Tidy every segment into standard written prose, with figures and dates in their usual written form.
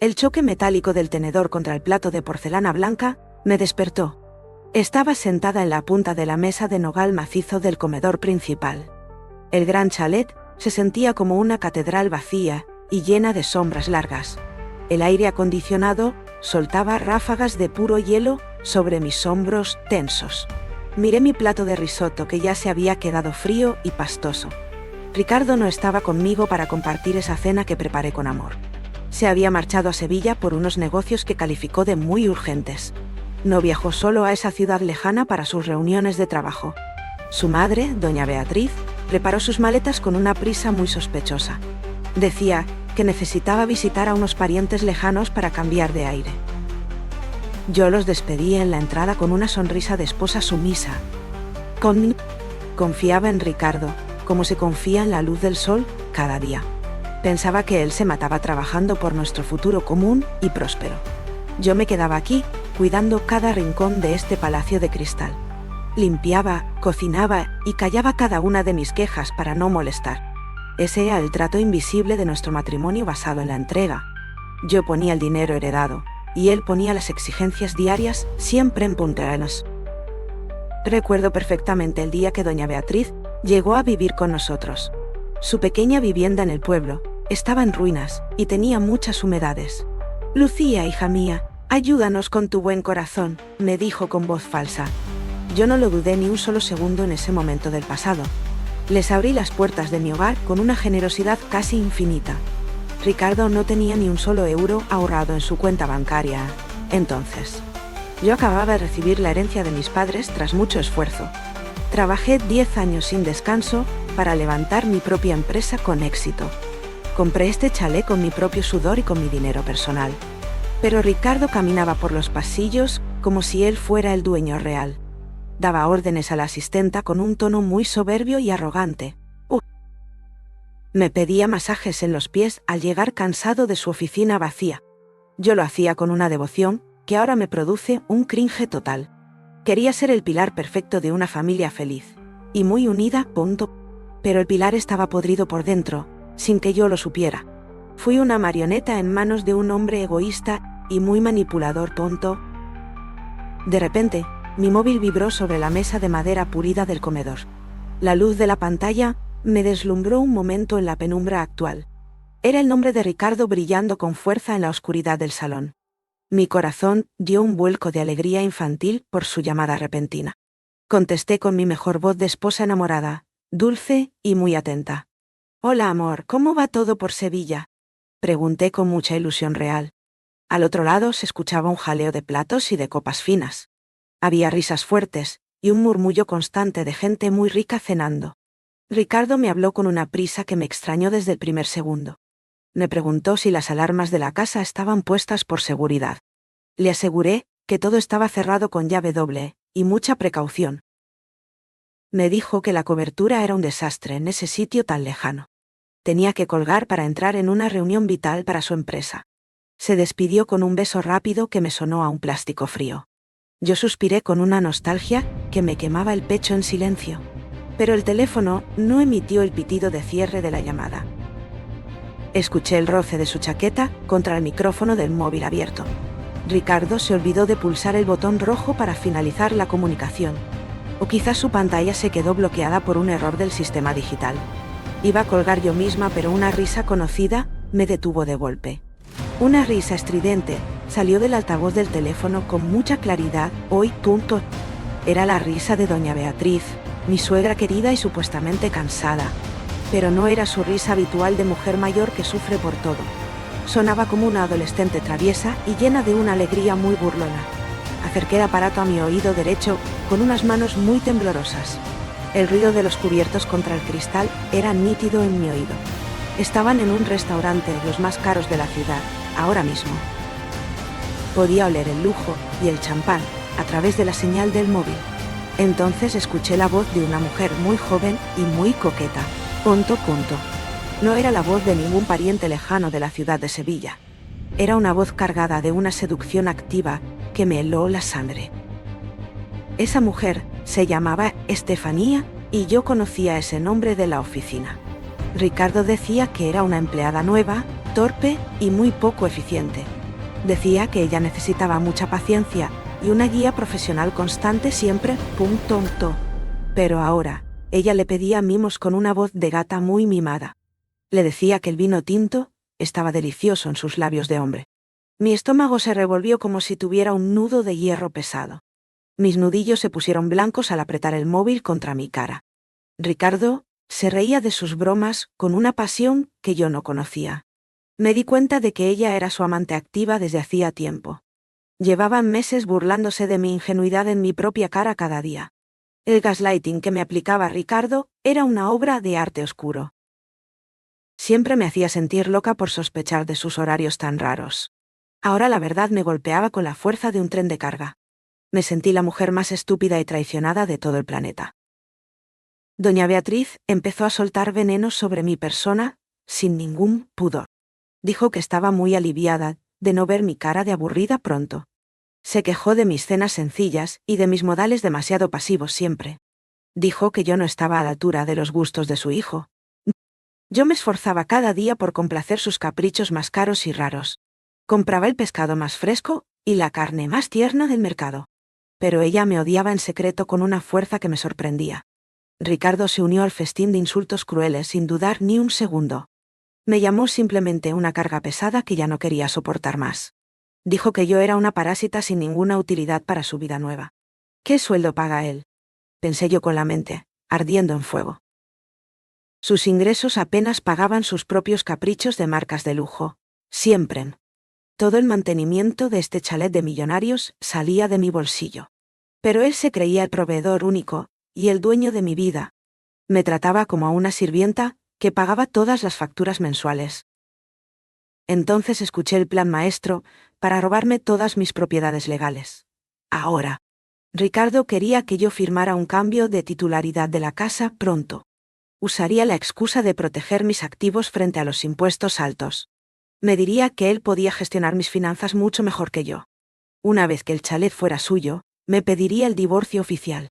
El choque metálico del tenedor contra el plato de porcelana blanca me despertó. Estaba sentada en la punta de la mesa de nogal macizo del comedor principal. El gran chalet se sentía como una catedral vacía y llena de sombras largas. El aire acondicionado soltaba ráfagas de puro hielo sobre mis hombros tensos. Miré mi plato de risotto que ya se había quedado frío y pastoso. Ricardo no estaba conmigo para compartir esa cena que preparé con amor. Se había marchado a Sevilla por unos negocios que calificó de muy urgentes. No viajó solo a esa ciudad lejana para sus reuniones de trabajo. Su madre, doña Beatriz, preparó sus maletas con una prisa muy sospechosa. Decía que necesitaba visitar a unos parientes lejanos para cambiar de aire. Yo los despedí en la entrada con una sonrisa de esposa sumisa. Confiaba en Ricardo, como se confía en la luz del sol cada día. Pensaba que él se mataba trabajando por nuestro futuro común y próspero. Yo me quedaba aquí, cuidando cada rincón de este palacio de cristal. Limpiaba, cocinaba y callaba cada una de mis quejas para no molestar. Ese era el trato invisible de nuestro matrimonio basado en la entrega. Yo ponía el dinero heredado, y él ponía las exigencias diarias siempre en punteras. Recuerdo perfectamente el día que doña Beatriz llegó a vivir con nosotros. Su pequeña vivienda en el pueblo estaba en ruinas y tenía muchas humedades. «Lucía, hija mía, ayúdanos con tu buen corazón», me dijo con voz falsa. Yo no lo dudé ni un solo segundo en ese momento del pasado. Les abrí las puertas de mi hogar con una generosidad casi infinita. Ricardo no tenía ni un solo euro ahorrado en su cuenta bancaria. Entonces, yo acababa de recibir la herencia de mis padres tras mucho esfuerzo. Trabajé 10 años sin descanso para levantar mi propia empresa con éxito. Compré este chalet con mi propio sudor y con mi dinero personal. Pero Ricardo caminaba por los pasillos como si él fuera el dueño real. Daba órdenes a la asistenta con un tono muy soberbio y arrogante. Me pedía masajes en los pies al llegar cansado de su oficina vacía. Yo lo hacía con una devoción que ahora me produce un cringe total. Quería ser el pilar perfecto de una familia feliz y muy unida, pero el pilar estaba podrido por dentro, sin que yo lo supiera. Fui una marioneta en manos de un hombre egoísta y muy manipulador, De repente, mi móvil vibró sobre la mesa de madera pulida del comedor. La luz de la pantalla me deslumbró un momento en la penumbra actual. Era el nombre de Ricardo brillando con fuerza en la oscuridad del salón. Mi corazón dio un vuelco de alegría infantil por su llamada repentina. Contesté con mi mejor voz de esposa enamorada, dulce y muy atenta. «Hola, amor, ¿cómo va todo por Sevilla?», pregunté con mucha ilusión real. Al otro lado se escuchaba un jaleo de platos y de copas finas. Había risas fuertes y un murmullo constante de gente muy rica cenando. Ricardo me habló con una prisa que me extrañó desde el primer segundo. Me preguntó si las alarmas de la casa estaban puestas por seguridad. Le aseguré que todo estaba cerrado con llave doble y mucha precaución. Me dijo que la cobertura era un desastre en ese sitio tan lejano. Tenía que colgar para entrar en una reunión vital para su empresa. Se despidió con un beso rápido que me sonó a un plástico frío. Yo suspiré con una nostalgia que me quemaba el pecho en silencio. Pero el teléfono no emitió el pitido de cierre de la llamada. Escuché el roce de su chaqueta contra el micrófono del móvil abierto. Ricardo se olvidó de pulsar el botón rojo para finalizar la comunicación. O quizás su pantalla se quedó bloqueada por un error del sistema digital. Iba a colgar yo misma, pero una risa conocida me detuvo de golpe. Una risa estridente salió del altavoz del teléfono con mucha claridad. Era la risa de doña Beatriz, mi suegra querida y supuestamente cansada. Pero no era su risa habitual de mujer mayor que sufre por todo. Sonaba como una adolescente traviesa y llena de una alegría muy burlona. Acerqué el aparato a mi oído derecho con unas manos muy temblorosas. El ruido de los cubiertos contra el cristal era nítido en mi oído. Estaban en un restaurante de los más caros de la ciudad, ahora mismo. Podía oler el lujo y el champán a través de la señal del móvil. Entonces escuché la voz de una mujer muy joven y muy coqueta. No era la voz de ningún pariente lejano de la ciudad de Sevilla. Era una voz cargada de una seducción activa que me heló la sangre. Esa mujer se llamaba Estefanía y yo conocía ese nombre de la oficina. Ricardo decía que era una empleada nueva torpe y muy poco eficiente. Decía que ella necesitaba mucha paciencia y una guía profesional constante siempre, punto. Pero ahora, ella le pedía mimos con una voz de gata muy mimada. Le decía que el vino tinto estaba delicioso en sus labios de hombre. Mi estómago se revolvió como si tuviera un nudo de hierro pesado. Mis nudillos se pusieron blancos al apretar el móvil contra mi cara. Ricardo se reía de sus bromas con una pasión que yo no conocía. Me di cuenta de que ella era su amante activa desde hacía tiempo. Llevaban meses burlándose de mi ingenuidad en mi propia cara cada día. El gaslighting que me aplicaba Ricardo era una obra de arte oscuro. Siempre me hacía sentir loca por sospechar de sus horarios tan raros. Ahora la verdad me golpeaba con la fuerza de un tren de carga. Me sentí la mujer más estúpida y traicionada de todo el planeta. Doña Beatriz empezó a soltar venenos sobre mi persona, sin ningún pudor. Dijo que estaba muy aliviada de no ver mi cara de aburrida pronto. Se quejó de mis cenas sencillas y de mis modales demasiado pasivos siempre. Dijo que yo no estaba a la altura de los gustos de su hijo. Yo me esforzaba cada día por complacer sus caprichos más caros y raros. Compraba el pescado más fresco y la carne más tierna del mercado. Pero ella me odiaba en secreto con una fuerza que me sorprendía. Ricardo se unió al festín de insultos crueles sin dudar ni un segundo. Me llamó simplemente una carga pesada que ya no quería soportar más. Dijo que yo era una parásita sin ninguna utilidad para su vida nueva. ¿Qué sueldo paga él? Pensé yo con la mente, ardiendo en fuego. Sus ingresos apenas pagaban sus propios caprichos de marcas de lujo. Siempre. Todo el mantenimiento de este chalet de millonarios salía de mi bolsillo. Pero él se creía el proveedor único, y el dueño de mi vida. Me trataba como a una sirvienta, que pagaba todas las facturas mensuales. Entonces escuché el plan maestro, para robarme todas mis propiedades legales. Ahora. Ricardo quería que yo firmara un cambio de titularidad de la casa pronto. Usaría la excusa de proteger mis activos frente a los impuestos altos. Me diría que él podía gestionar mis finanzas mucho mejor que yo. Una vez que el chalet fuera suyo, me pediría el divorcio oficial.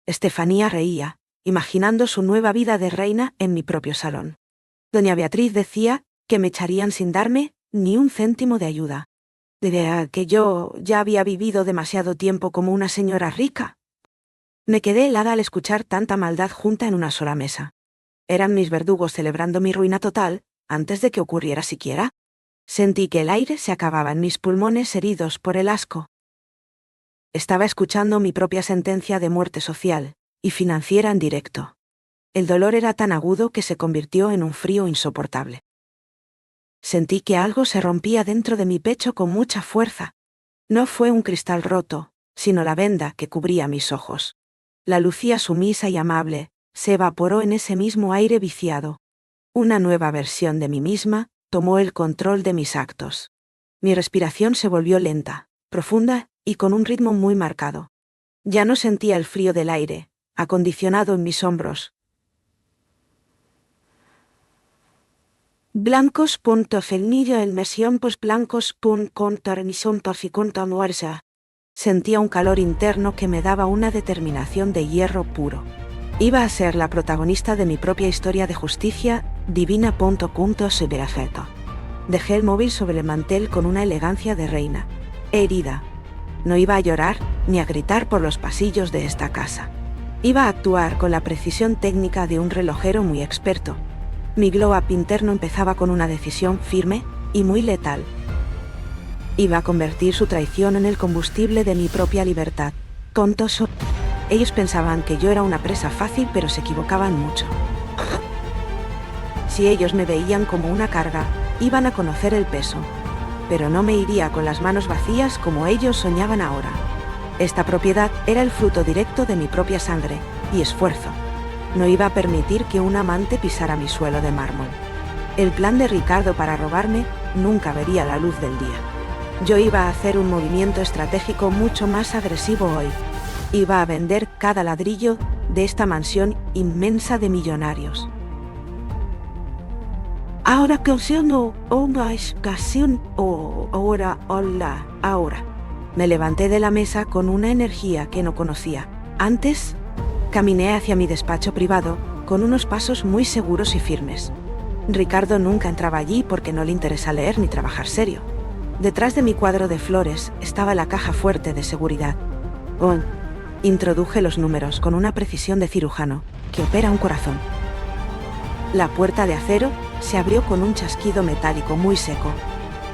Estefanía reía, imaginando su nueva vida de reina en mi propio salón. Doña Beatriz decía que me echarían sin darme ni un céntimo de ayuda. Diría que yo ya había vivido demasiado tiempo como una señora rica. Me quedé helada al escuchar tanta maldad junta en una sola mesa. Eran mis verdugos celebrando mi ruina total, antes de que ocurriera siquiera. Sentí que el aire se acababa en mis pulmones heridos por el asco. Estaba escuchando mi propia sentencia de muerte social y financiera en directo. El dolor era tan agudo que se convirtió en un frío insoportable. Sentí que algo se rompía dentro de mi pecho con mucha fuerza. No fue un cristal roto, sino la venda que cubría mis ojos. La lucía sumisa y amable se evaporó en ese mismo aire viciado. Una nueva versión de mí misma tomó el control de mis actos. Mi respiración se volvió lenta, profunda y con un ritmo muy marcado. Ya no sentía el frío del aire, acondicionado en mis hombros. Blancos.felnillo el mesión blancos contornison torficunto muerza. Sentía un calor interno que me daba una determinación de hierro puro. Iba a ser la protagonista de mi propia historia de justicia, divina. Subirafeto. Dejé el móvil sobre el mantel con una elegancia de reina. Herida. No iba a llorar, ni a gritar por los pasillos de esta casa. Iba a actuar con la precisión técnica de un relojero muy experto. Mi glow-up interno empezaba con una decisión firme y muy letal. Iba a convertir su traición en el combustible de mi propia libertad. Tontos. Ellos pensaban que yo era una presa fácil, pero se equivocaban mucho. Si ellos me veían como una carga, iban a conocer el peso. Pero no me iría con las manos vacías como ellos soñaban ahora. Esta propiedad era el fruto directo de mi propia sangre y esfuerzo. No iba a permitir que un amante pisara mi suelo de mármol. El plan de Ricardo para robarme nunca vería la luz del día. Yo iba a hacer un movimiento estratégico mucho más agresivo hoy. Iba a vender cada ladrillo de esta mansión inmensa de millonarios. Ahora que no, una ocasión, ahora. Me levanté de la mesa con una energía que no conocía. Antes, caminé hacia mi despacho privado, con unos pasos muy seguros y firmes. Ricardo nunca entraba allí porque no le interesa leer ni trabajar serio. Detrás de mi cuadro de flores estaba la caja fuerte de seguridad. Introduje los números con una precisión de cirujano, que opera un corazón. La puerta de acero se abrió con un chasquido metálico muy seco.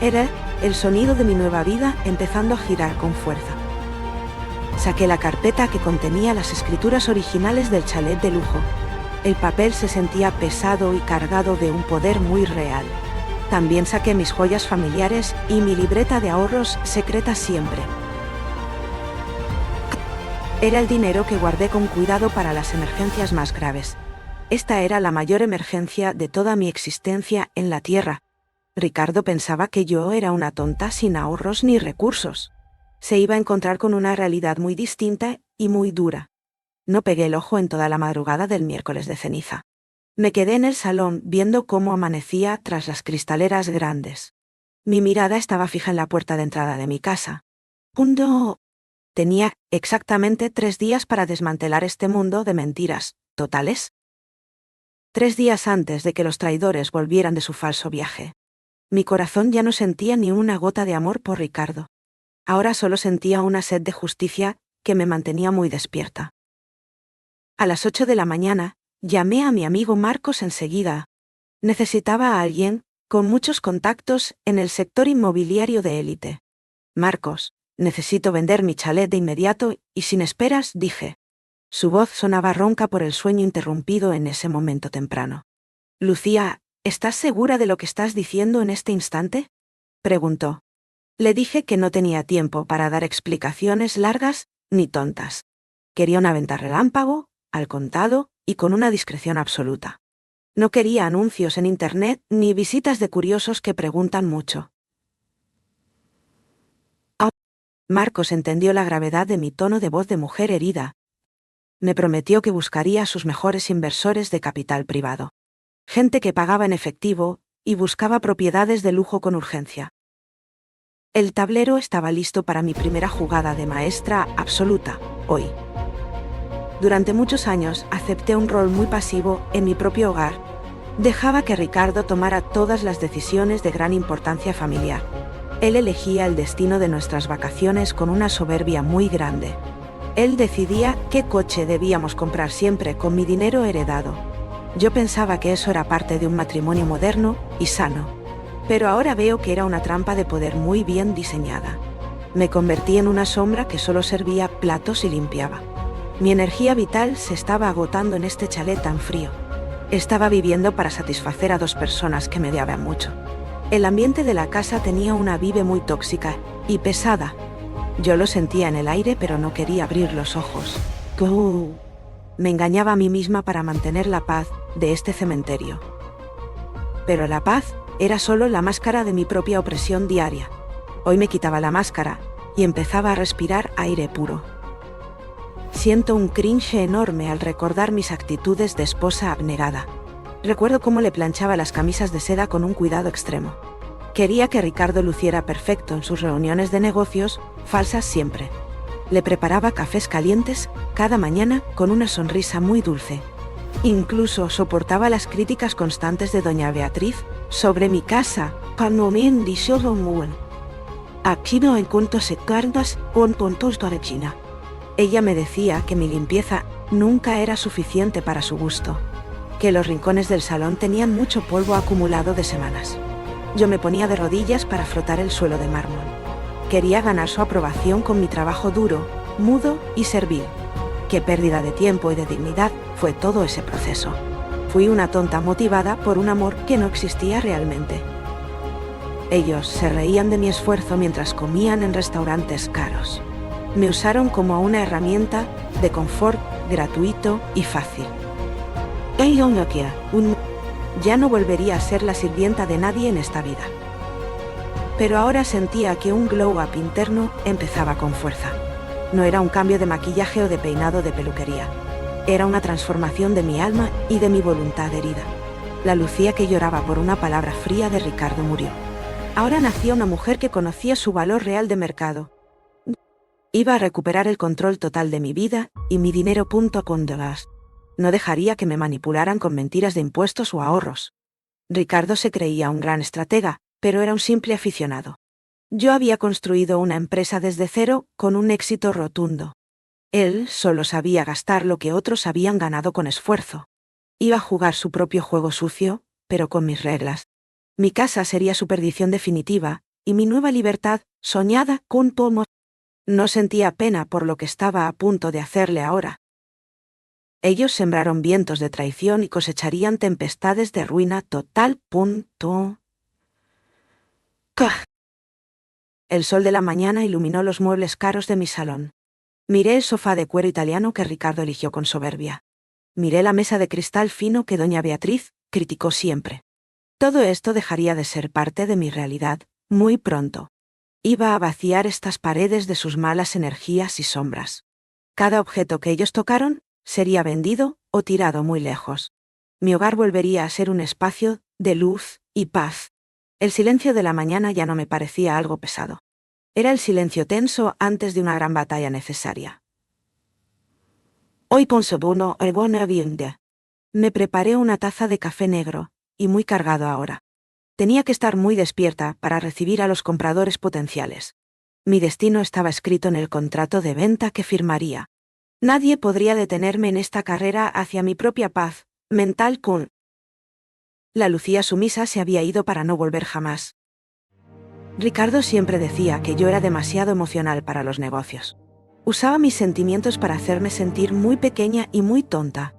Era el sonido de mi nueva vida empezando a girar con fuerza. Saqué la carpeta que contenía las escrituras originales del chalet de lujo. El papel se sentía pesado y cargado de un poder muy real. También saqué mis joyas familiares y mi libreta de ahorros secreta siempre. Era el dinero que guardé con cuidado para las emergencias más graves. Esta era la mayor emergencia de toda mi existencia en la Tierra. Ricardo pensaba que yo era una tonta sin ahorros ni recursos. Se iba a encontrar con una realidad muy distinta y muy dura. No pegué el ojo en toda la madrugada del miércoles de ceniza. Me quedé en el salón viendo cómo amanecía tras las cristaleras grandes. Mi mirada estaba fija en la puerta de entrada de mi casa. Tenía exactamente 3 días para desmantelar este mundo de mentiras totales. 3 días antes de que los traidores volvieran de su falso viaje. Mi corazón ya no sentía ni una gota de amor por Ricardo. Ahora solo sentía una sed de justicia que me mantenía muy despierta. A las 8 de la mañana, llamé a mi amigo Marcos enseguida. Necesitaba a alguien con muchos contactos en el sector inmobiliario de élite. Marcos, necesito vender mi chalet de inmediato y sin esperas, dije. Su voz sonaba ronca por el sueño interrumpido en ese momento temprano. Lucía, ¿estás segura de lo que estás diciendo en este instante? Preguntó. Le dije que no tenía tiempo para dar explicaciones largas ni tontas. Quería una venta relámpago, al contado y con una discreción absoluta. No quería anuncios en Internet ni visitas de curiosos que preguntan mucho. Marcos entendió la gravedad de mi tono de voz de mujer herida. Me prometió que buscaría a sus mejores inversores de capital privado. Gente que pagaba en efectivo y buscaba propiedades de lujo con urgencia. El tablero estaba listo para mi primera jugada de maestra absoluta, hoy. Durante muchos años acepté un rol muy pasivo en mi propio hogar. Dejaba que Ricardo tomara todas las decisiones de gran importancia familiar. Él elegía el destino de nuestras vacaciones con una soberbia muy grande. Él decidía qué coche debíamos comprar siempre con mi dinero heredado. Yo pensaba que eso era parte de un matrimonio moderno y sano. Pero ahora veo que era una trampa de poder muy bien diseñada. Me convertí en una sombra que solo servía platos y limpiaba. Mi energía vital se estaba agotando en este chalet tan frío. Estaba viviendo para satisfacer a 2 personas que me odiaban mucho. El ambiente de la casa tenía una vibe muy tóxica y pesada. Yo lo sentía en el aire, pero no quería abrir los ojos. Me engañaba a mí misma para mantener la paz de este cementerio. Pero la paz era solo la máscara de mi propia opresión diaria. Hoy me quitaba la máscara y empezaba a respirar aire puro. Siento un cringe enorme al recordar mis actitudes de esposa abnegada. Recuerdo cómo le planchaba las camisas de seda con un cuidado extremo. Quería que Ricardo luciera perfecto en sus reuniones de negocios, falsas siempre. Le preparaba cafés calientes cada mañana con una sonrisa muy dulce. Incluso soportaba las críticas constantes de doña Beatriz sobre mi casa. Aquí no encuentro secardas con tontos de China. Ella me decía que mi limpieza nunca era suficiente para su gusto, que los rincones del salón tenían mucho polvo acumulado de semanas. Yo me ponía de rodillas para frotar el suelo de mármol. Quería ganar su aprobación con mi trabajo duro, mudo y servil. Qué pérdida de tiempo y de dignidad fue todo ese proceso. Fui una tonta motivada por un amor que no existía realmente. Ellos se reían de mi esfuerzo mientras comían en restaurantes caros. Me usaron como una herramienta de confort gratuito y fácil. Ya no volvería a ser la sirvienta de nadie en esta vida. Pero ahora sentía que un glow-up interno empezaba con fuerza. No era un cambio de maquillaje o de peinado de peluquería. Era una transformación de mi alma y de mi voluntad herida. La Lucía que lloraba por una palabra fría de Ricardo murió. Ahora nacía una mujer que conocía su valor real de mercado. Iba a recuperar el control total de mi vida y mi dinero. No dejaría que me manipularan con mentiras de impuestos o ahorros. Ricardo se creía un gran estratega, pero era un simple aficionado. Yo había construido una empresa desde cero, con un éxito rotundo. Él solo sabía gastar lo que otros habían ganado con esfuerzo. Iba a jugar su propio juego sucio, pero con mis reglas. Mi casa sería su perdición definitiva, y mi nueva libertad, soñada con pomo. No sentía pena por lo que estaba a punto de hacerle ahora. Ellos sembraron vientos de traición y cosecharían tempestades de ruina total. ¡Cah! El sol de la mañana iluminó los muebles caros de mi salón. Miré el sofá de cuero italiano que Ricardo eligió con soberbia. Miré la mesa de cristal fino que doña Beatriz criticó siempre. Todo esto dejaría de ser parte de mi realidad, muy pronto. Iba a vaciar estas paredes de sus malas energías y sombras. Cada objeto que ellos tocaron sería vendido o tirado muy lejos. Mi hogar volvería a ser un espacio de luz y paz. El silencio de la mañana ya no me parecía algo pesado. Era el silencio tenso antes de una gran batalla necesaria. Hoy ponsobuno el buena viande. Me preparé una taza de café negro, y muy cargado ahora. Tenía que estar muy despierta para recibir a los compradores potenciales. Mi destino estaba escrito en el contrato de venta que firmaría. Nadie podría detenerme en esta carrera hacia mi propia paz mental. La Lucía sumisa se había ido para no volver jamás. Ricardo siempre decía que yo era demasiado emocional para los negocios. Usaba mis sentimientos para hacerme sentir muy pequeña y muy tonta.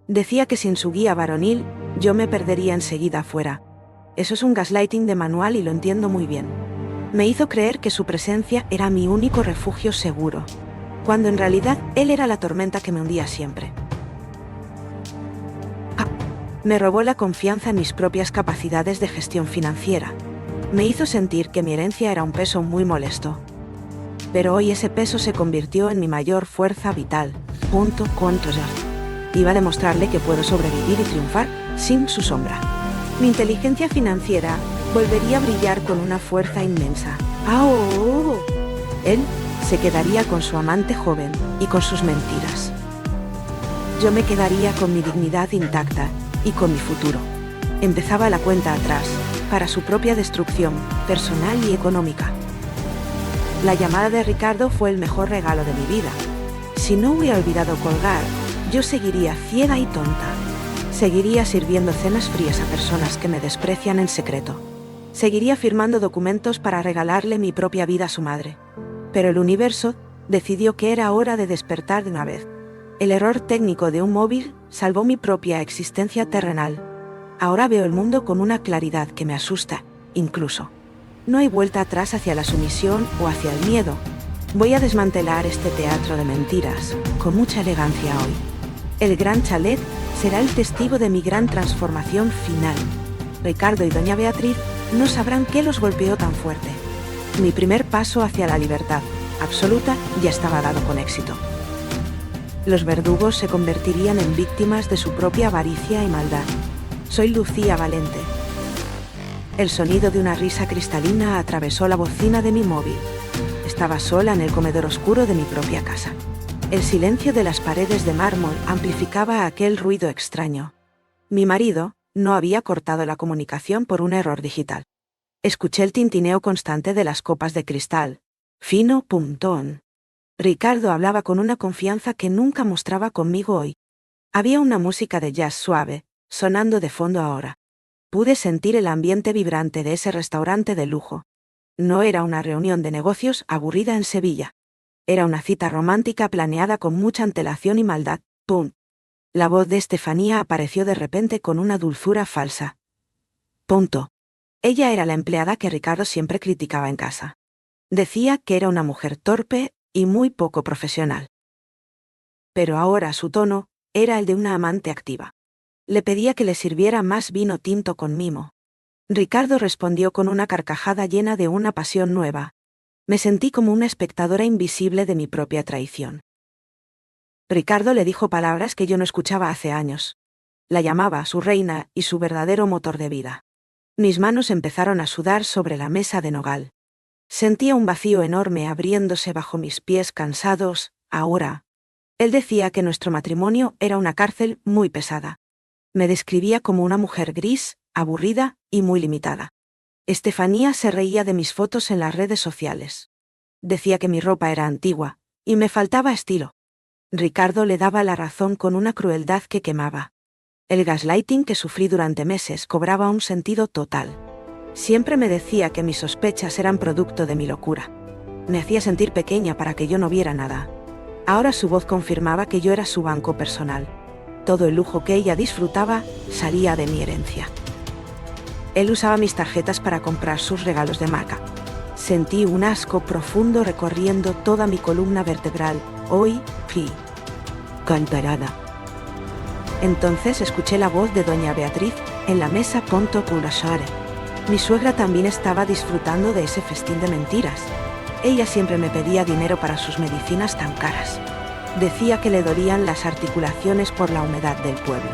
Decía que sin su guía varonil, yo me perdería enseguida afuera. Eso es un gaslighting de manual y lo entiendo muy bien. Me hizo creer que su presencia era mi único refugio seguro, cuando en realidad él era la tormenta que me hundía siempre. Me robó la confianza en mis propias capacidades de gestión financiera. Me hizo sentir que mi herencia era un peso muy molesto. Pero hoy ese peso se convirtió en mi mayor fuerza vital. Iba a demostrarle que puedo sobrevivir y triunfar sin su sombra. Mi inteligencia financiera volvería a brillar con una fuerza inmensa. Él se quedaría con su amante joven y con sus mentiras. Yo me quedaría con mi dignidad intacta y con mi futuro. Empezaba la cuenta atrás, para su propia destrucción, personal y económica. La llamada de Ricardo fue el mejor regalo de mi vida. Si no hubiera olvidado colgar, yo seguiría ciega y tonta. Seguiría sirviendo cenas frías a personas que me desprecian en secreto. Seguiría firmando documentos para regalarle mi propia vida a su madre. Pero el universo decidió que era hora de despertar de una vez. El error técnico de un móvil salvó mi propia existencia terrenal. Ahora veo el mundo con una claridad que me asusta, incluso. No hay vuelta atrás hacia la sumisión o hacia el miedo. Voy a desmantelar este teatro de mentiras, con mucha elegancia hoy. El gran chalet será el testigo de mi gran transformación final. Ricardo y doña Beatriz no sabrán qué los golpeó tan fuerte. Mi primer paso hacia la libertad absoluta ya estaba dado con éxito. Los verdugos se convertirían en víctimas de su propia avaricia y maldad. Soy Lucía Valente. El sonido de una risa cristalina atravesó la bocina de mi móvil. Estaba sola en el comedor oscuro de mi propia casa. El silencio de las paredes de mármol amplificaba aquel ruido extraño. Mi marido no había cortado la comunicación por un error digital. Escuché el tintineo constante de las copas de cristal. Fino puntón. Ricardo hablaba con una confianza que nunca mostraba conmigo hoy. Había una música de jazz suave, sonando de fondo ahora. Pude sentir el ambiente vibrante de ese restaurante de lujo. No era una reunión de negocios aburrida en Sevilla. Era una cita romántica planeada con mucha antelación y maldad. ¡Pum! La voz de Estefanía apareció de repente con una dulzura falsa. Punto. Ella era la empleada que Ricardo siempre criticaba en casa. Decía que era una mujer torpe y muy poco profesional. Pero ahora su tono era el de una amante activa. Le pedía que le sirviera más vino tinto con mimo. Ricardo respondió con una carcajada llena de una pasión nueva. Me sentí como una espectadora invisible de mi propia traición. Ricardo le dijo palabras que yo no escuchaba hace años. La llamaba su reina y su verdadero motor de vida. Mis manos empezaron a sudar sobre la mesa de nogal. Sentía un vacío enorme abriéndose bajo mis pies cansados. Ahora. Él decía que nuestro matrimonio era una cárcel muy pesada. Me describía como una mujer gris, aburrida y muy limitada. Estefanía se reía de mis fotos en las redes sociales. Decía que mi ropa era antigua, y me faltaba estilo. Ricardo le daba la razón con una crueldad que quemaba. El gaslighting que sufrí durante meses cobraba un sentido total. Siempre me decía que mis sospechas eran producto de mi locura. Me hacía sentir pequeña para que yo no viera nada. Ahora su voz confirmaba que yo era su banco personal. Todo el lujo que ella disfrutaba salía de mi herencia. Él usaba mis tarjetas para comprar sus regalos de marca. Sentí un asco profundo recorriendo toda mi columna vertebral. Hoy, fui cantarada. Entonces escuché la voz de doña Beatriz en la mesa Ponto Pulashare. Mi suegra también estaba disfrutando de ese festín de mentiras. Ella siempre me pedía dinero para sus medicinas tan caras. Decía que le dolían las articulaciones por la humedad del pueblo.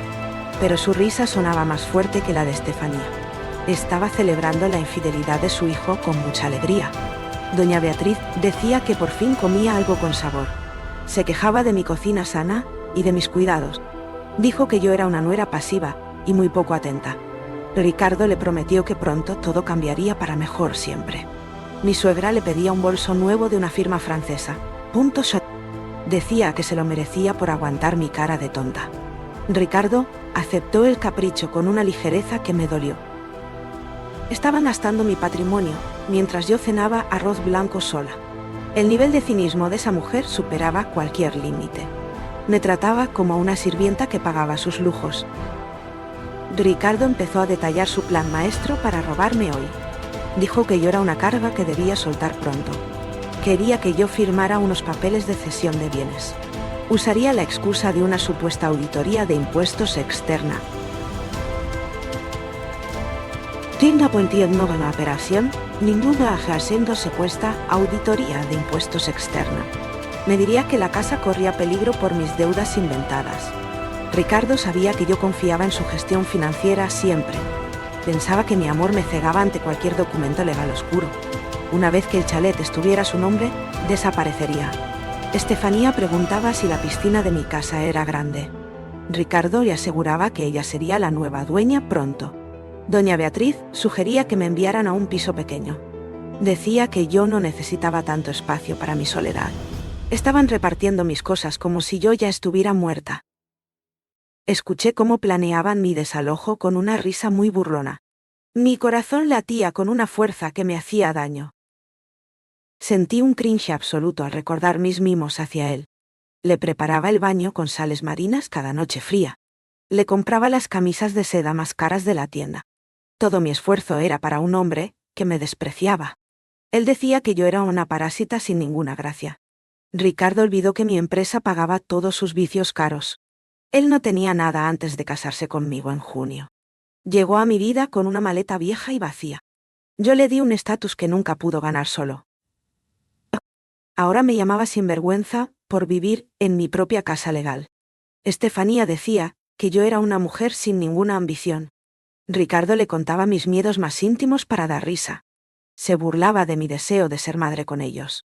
Pero su risa sonaba más fuerte que la de Estefanía. Estaba celebrando la infidelidad de su hijo con mucha alegría. Doña Beatriz decía que por fin comía algo con sabor. Se quejaba de mi cocina sana y de mis cuidados. Dijo que yo era una nuera pasiva y muy poco atenta. Ricardo le prometió que pronto todo cambiaría para mejor siempre. Mi suegra le pedía un bolso nuevo de una firma francesa. Decía que se lo merecía por aguantar mi cara de tonta. Ricardo aceptó el capricho con una ligereza que me dolió. Estaban gastando mi patrimonio, mientras yo cenaba arroz blanco sola. El nivel de cinismo de esa mujer superaba cualquier límite. Me trataba como una sirvienta que pagaba sus lujos. Ricardo empezó a detallar su plan maestro para robarme hoy. Dijo que yo era una carga que debía soltar pronto. Quería que yo firmara unos papeles de cesión de bienes. Usaría la excusa de una supuesta auditoría de impuestos externa. Tinda entiendo en la operación, ninguna haciendo supuesta auditoría de impuestos externa. Me diría que la casa corría peligro por mis deudas inventadas. Ricardo sabía que yo confiaba en su gestión financiera siempre. Pensaba que mi amor me cegaba ante cualquier documento legal oscuro. Una vez que el chalet estuviera a su nombre, desaparecería. Estefanía preguntaba si la piscina de mi casa era grande. Ricardo le aseguraba que ella sería la nueva dueña pronto. Doña Beatriz sugería que me enviaran a un piso pequeño. Decía que yo no necesitaba tanto espacio para mi soledad. Estaban repartiendo mis cosas como si yo ya estuviera muerta. Escuché cómo planeaban mi desalojo con una risa muy burlona. Mi corazón latía con una fuerza que me hacía daño. Sentí un cringe absoluto al recordar mis mimos hacia él. Le preparaba el baño con sales marinas cada noche fría. Le compraba las camisas de seda más caras de la tienda. Todo mi esfuerzo era para un hombre que me despreciaba. Él decía que yo era una parásita sin ninguna gracia. Ricardo olvidó que mi empresa pagaba todos sus vicios caros. Él no tenía nada antes de casarse conmigo en junio. Llegó a mi vida con una maleta vieja y vacía. Yo le di un estatus que nunca pudo ganar solo. Ahora me llamaba sinvergüenza por vivir en mi propia casa legal. Estefanía decía que yo era una mujer sin ninguna ambición. Ricardo le contaba mis miedos más íntimos para dar risa. Se burlaba de mi deseo de ser madre con ellos.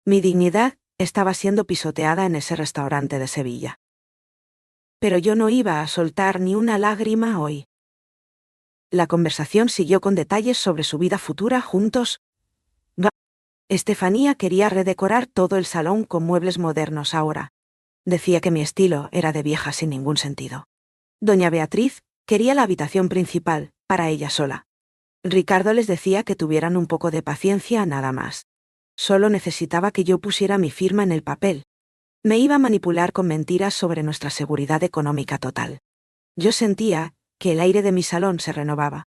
Mi dignidad estaba siendo pisoteada en ese restaurante de Sevilla. Pero yo no iba a soltar ni una lágrima hoy. La conversación siguió con detalles sobre su vida futura juntos. Estefanía quería redecorar todo el salón con muebles modernos ahora. Decía que mi estilo era de vieja sin ningún sentido. Doña Beatriz quería la habitación principal, para ella sola. Ricardo les decía que tuvieran un poco de paciencia, nada más. Solo necesitaba que yo pusiera mi firma en el papel. Me iba a manipular con mentiras sobre nuestra seguridad económica total. Yo sentía que el aire de mi salón se renovaba.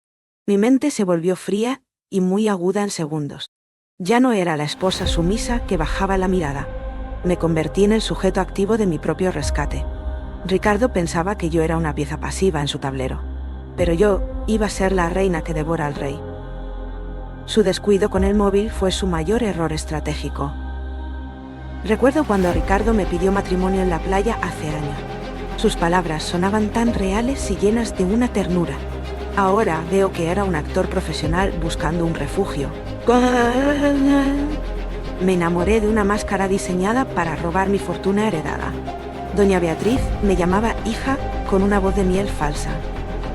Mi mente se volvió fría y muy aguda en segundos. Ya no era la esposa sumisa que bajaba la mirada. Me convertí en el sujeto activo de mi propio rescate. Ricardo pensaba que yo era una pieza pasiva en su tablero. Pero yo iba a ser la reina que devora al rey. Su descuido con el móvil fue su mayor error estratégico. Recuerdo cuando Ricardo me pidió matrimonio en la playa hace años. Sus palabras sonaban tan reales y llenas de una ternura. Ahora veo que era un actor profesional buscando un refugio. Me enamoré de una máscara diseñada para robar mi fortuna heredada. Doña Beatriz me llamaba hija con una voz de miel falsa.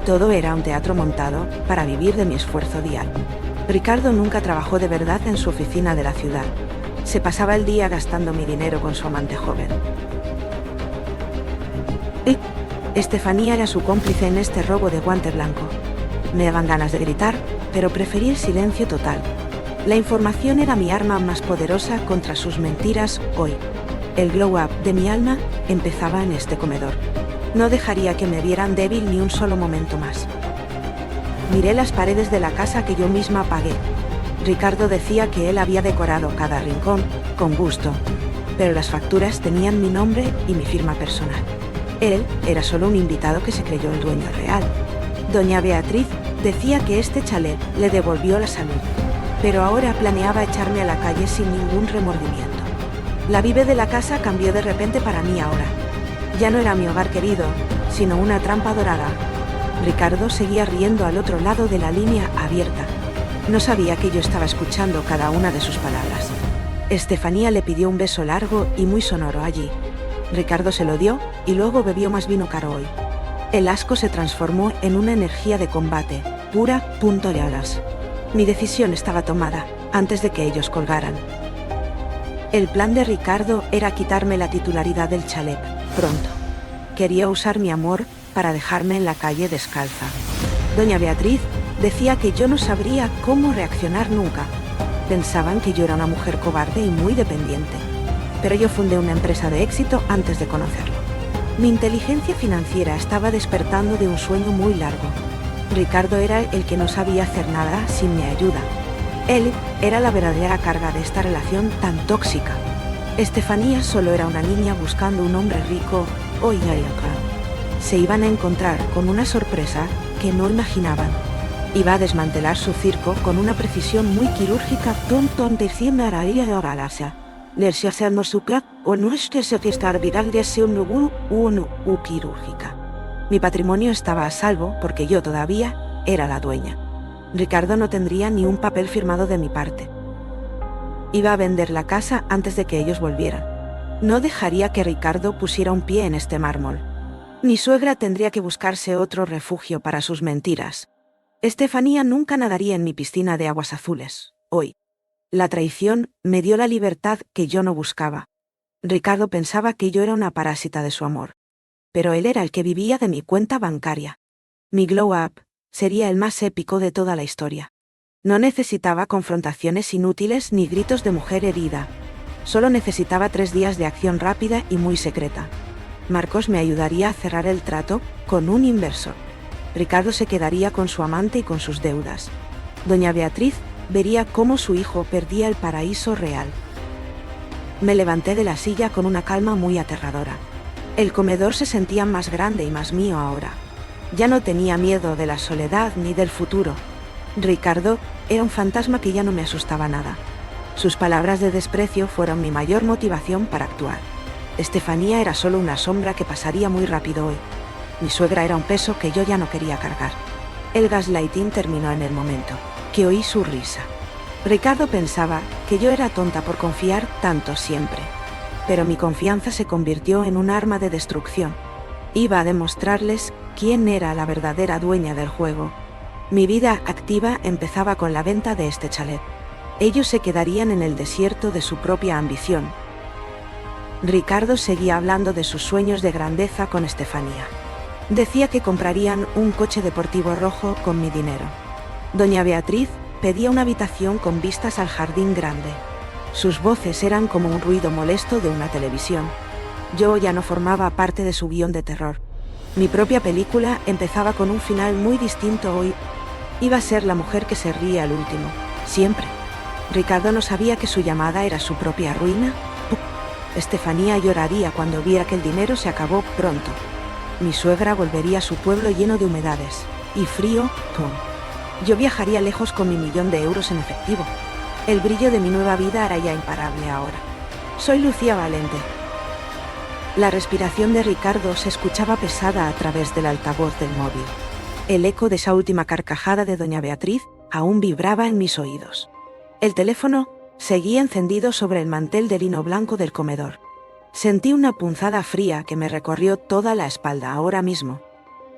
Todo era un teatro montado para vivir de mi esfuerzo diario. Ricardo nunca trabajó de verdad en su oficina de la ciudad. Se pasaba el día gastando mi dinero con su amante joven. Estefanía era su cómplice en este robo de guante blanco. Me daban ganas de gritar, pero preferí el silencio total. La información era mi arma más poderosa contra sus mentiras hoy. El glow up de mi alma empezaba en este comedor. No dejaría que me vieran débil ni un solo momento más. Miré las paredes de la casa que yo misma pagué. Ricardo decía que él había decorado cada rincón, con gusto, pero las facturas tenían mi nombre y mi firma personal. Él era solo un invitado que se creyó el dueño real. Doña Beatriz decía que este chalet le devolvió la salud, pero ahora planeaba echarme a la calle sin ningún remordimiento. La vive de la casa cambió de repente para mí ahora. Ya no era mi hogar querido, sino una trampa dorada. Ricardo seguía riendo al otro lado de la línea abierta. No sabía que yo estaba escuchando cada una de sus palabras. Estefanía le pidió un beso largo y muy sonoro allí. Ricardo se lo dio y luego bebió más vino caro hoy. El asco se transformó en una energía de combate, pura, punto de alas. Mi decisión estaba tomada, antes de que ellos colgaran. El plan de Ricardo era quitarme la titularidad del chalet, pronto. Quería usar mi amor para dejarme en la calle descalza. Doña Beatriz decía que yo no sabría cómo reaccionar nunca. Pensaban que yo era una mujer cobarde y muy dependiente. Pero yo fundé una empresa de éxito antes de conocerlo. Mi inteligencia financiera estaba despertando de un sueño muy largo. Ricardo era el que no sabía hacer nada sin mi ayuda. Él era la verdadera carga de esta relación tan tóxica. Estefanía solo era una niña buscando un hombre rico, hoy y acá. Se iban a encontrar con una sorpresa que no imaginaban. Iba a desmantelar su circo con una precisión muy quirúrgica, quirúrgica. Mi patrimonio estaba a salvo porque yo todavía era la dueña. Ricardo no tendría ni un papel firmado de mi parte. Iba a vender la casa antes de que ellos volvieran. No dejaría que Ricardo pusiera un pie en este mármol. Mi suegra tendría que buscarse otro refugio para sus mentiras. Estefanía nunca nadaría en mi piscina de aguas azules, hoy. La traición me dio la libertad que yo no buscaba. Ricardo pensaba que yo era una parásita de su amor. Pero él era el que vivía de mi cuenta bancaria. Mi glow up sería el más épico de toda la historia. No necesitaba confrontaciones inútiles ni gritos de mujer herida. Solo necesitaba 3 días de acción rápida y muy secreta. Marcos me ayudaría a cerrar el trato con un inversor. Ricardo se quedaría con su amante y con sus deudas. Doña Beatriz vería cómo su hijo perdía el paraíso real. Me levanté de la silla con una calma muy aterradora. El comedor se sentía más grande y más mío ahora. Ya no tenía miedo de la soledad ni del futuro. Ricardo era un fantasma que ya no me asustaba nada. Sus palabras de desprecio fueron mi mayor motivación para actuar. Estefanía era solo una sombra que pasaría muy rápido hoy. Mi suegra era un peso que yo ya no quería cargar. El gaslighting terminó en el momento que oí su risa. Ricardo pensaba que yo era tonta por confiar tanto siempre. Pero mi confianza se convirtió en un arma de destrucción. Iba a demostrarles quién era la verdadera dueña del juego. Mi vida activa empezaba con la venta de este chalet. Ellos se quedarían en el desierto de su propia ambición. Ricardo seguía hablando de sus sueños de grandeza con Estefanía. Decía que comprarían un coche deportivo rojo con mi dinero. Doña Beatriz pedía una habitación con vistas al jardín grande. Sus voces eran como un ruido molesto de una televisión. Yo ya no formaba parte de su guión de terror. Mi propia película empezaba con un final muy distinto hoy. Iba a ser la mujer que se ríe al último, siempre. Ricardo no sabía que su llamada era su propia ruina. Estefanía lloraría cuando viera que el dinero se acabó pronto. Mi suegra volvería a su pueblo lleno de humedades y frío. Yo viajaría lejos con mi 1.000.000 de euros en efectivo. El brillo de mi nueva vida era ya imparable ahora. Soy Lucía Valente. La respiración de Ricardo se escuchaba pesada a través del altavoz del móvil. El eco de esa última carcajada de doña Beatriz aún vibraba en mis oídos. El teléfono seguía encendido sobre el mantel de lino blanco del comedor. Sentí una punzada fría que me recorrió toda la espalda ahora mismo.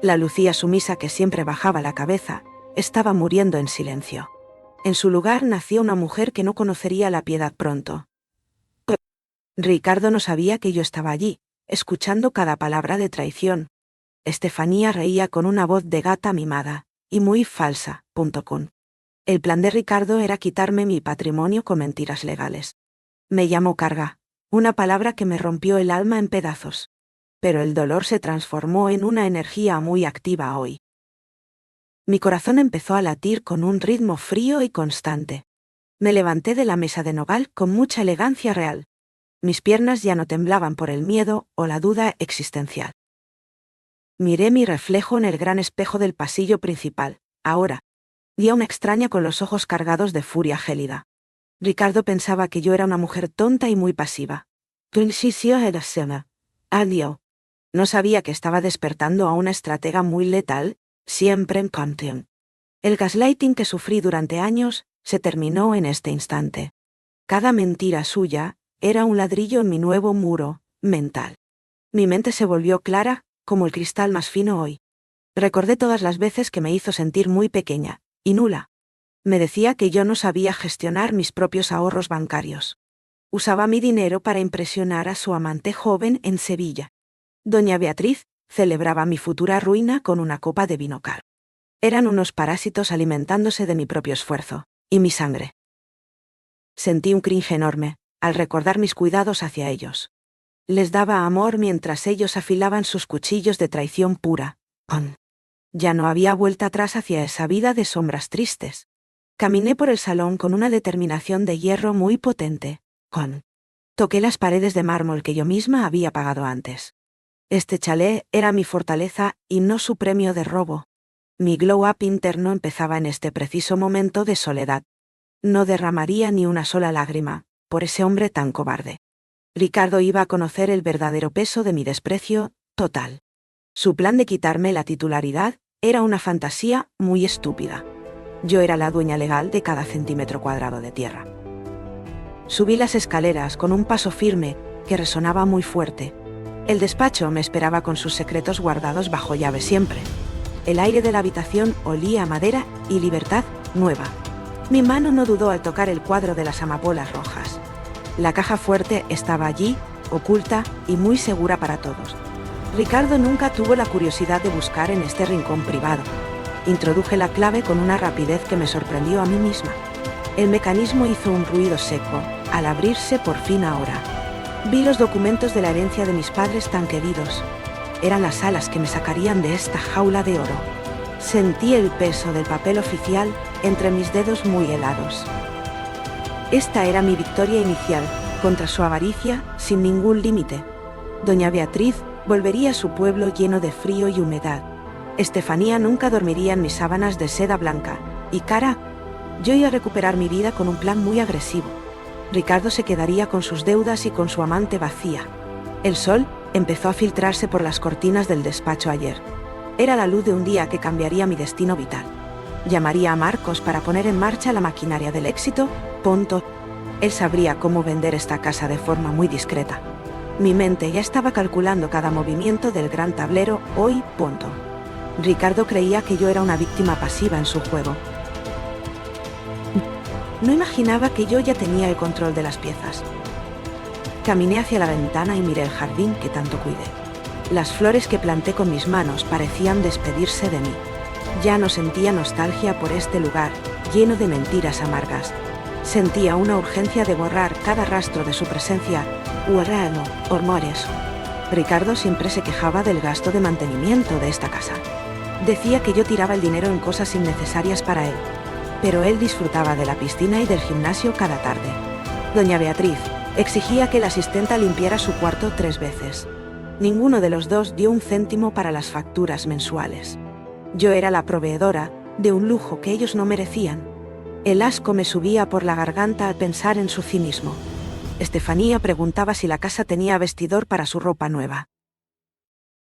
La Lucía sumisa que siempre bajaba la cabeza, estaba muriendo en silencio. En su lugar nació una mujer que no conocería la piedad pronto. Ricardo no sabía que yo estaba allí, escuchando cada palabra de traición. Estefanía reía con una voz de gata mimada, y muy falsa. El plan de Ricardo era quitarme mi patrimonio con mentiras legales. Me llamó carga, una palabra que me rompió el alma en pedazos. Pero el dolor se transformó en una energía muy activa hoy. Mi corazón empezó a latir con un ritmo frío y constante. Me levanté de la mesa de nogal con mucha elegancia real. Mis piernas ya no temblaban por el miedo o la duda existencial. Miré mi reflejo en el gran espejo del pasillo principal. Ahora, vi a una extraña con los ojos cargados de furia gélida. Ricardo pensaba que yo era una mujer tonta y muy pasiva. Adiós. No sabía que estaba despertando a una estratega muy letal, siempre en contención. El gaslighting que sufrí durante años se terminó en este instante. Cada mentira suya era un ladrillo en mi nuevo muro mental. Mi mente se volvió clara, como el cristal más fino hoy. Recordé todas las veces que me hizo sentir muy pequeña y nula. Me decía que yo no sabía gestionar mis propios ahorros bancarios. Usaba mi dinero para impresionar a su amante joven en Sevilla. Doña Beatriz celebraba mi futura ruina con una copa de vino caro. Eran unos parásitos alimentándose de mi propio esfuerzo y mi sangre. Sentí un cringe enorme al recordar mis cuidados hacia ellos. Les daba amor mientras ellos afilaban sus cuchillos de traición pura. Ya no había vuelta atrás hacia esa vida de sombras tristes. Caminé por el salón con una determinación de hierro muy potente. Toqué las paredes de mármol que yo misma había pagado antes. Este chalet era mi fortaleza y no su premio de robo. Mi glow-up interno empezaba en este preciso momento de soledad. No derramaría ni una sola lágrima por ese hombre tan cobarde. Ricardo iba a conocer el verdadero peso de mi desprecio total. Su plan de quitarme la titularidad era una fantasía muy estúpida. Yo era la dueña legal de cada centímetro cuadrado de tierra. Subí las escaleras con un paso firme que resonaba muy fuerte. El despacho me esperaba con sus secretos guardados bajo llave siempre. El aire de la habitación olía a madera y libertad nueva. Mi mano no dudó al tocar el cuadro de las amapolas rojas. La caja fuerte estaba allí, oculta y muy segura para todos. Ricardo nunca tuvo la curiosidad de buscar en este rincón privado. Introduje la clave con una rapidez que me sorprendió a mí misma. El mecanismo hizo un ruido seco, al abrirse por fin ahora. Vi los documentos de la herencia de mis padres tan queridos. Eran las alas que me sacarían de esta jaula de oro. Sentí el peso del papel oficial entre mis dedos muy helados. Esta era mi victoria inicial, contra su avaricia, sin ningún límite. Doña Beatriz volvería a su pueblo lleno de frío y humedad. Estefanía nunca dormiría en mis sábanas de seda blanca. Y cara, yo iba a recuperar mi vida con un plan muy agresivo. Ricardo se quedaría con sus deudas y con su amante vacía. El sol empezó a filtrarse por las cortinas del despacho ayer. Era la luz de un día que cambiaría mi destino vital. Llamaría a Marcos para poner en marcha la maquinaria del éxito. Él sabría cómo vender esta casa de forma muy discreta. Mi mente ya estaba calculando cada movimiento del gran tablero hoy. Ricardo creía que yo era una víctima pasiva en su juego. No imaginaba que yo ya tenía el control de las piezas. Caminé hacia la ventana y miré el jardín que tanto cuidé. Las flores que planté con mis manos parecían despedirse de mí. Ya no sentía nostalgia por este lugar, lleno de mentiras amargas. Sentía una urgencia de borrar cada rastro de su presencia. Ricardo siempre se quejaba del gasto de mantenimiento de esta casa. Decía que yo tiraba el dinero en cosas innecesarias para él. Pero él disfrutaba de la piscina y del gimnasio cada tarde. Doña Beatriz exigía que la asistenta limpiara su cuarto 3 veces. Ninguno de los dos dio un céntimo para las facturas mensuales. Yo era la proveedora de un lujo que ellos no merecían. El asco me subía por la garganta al pensar en su cinismo. Estefanía preguntaba si la casa tenía vestidor para su ropa nueva.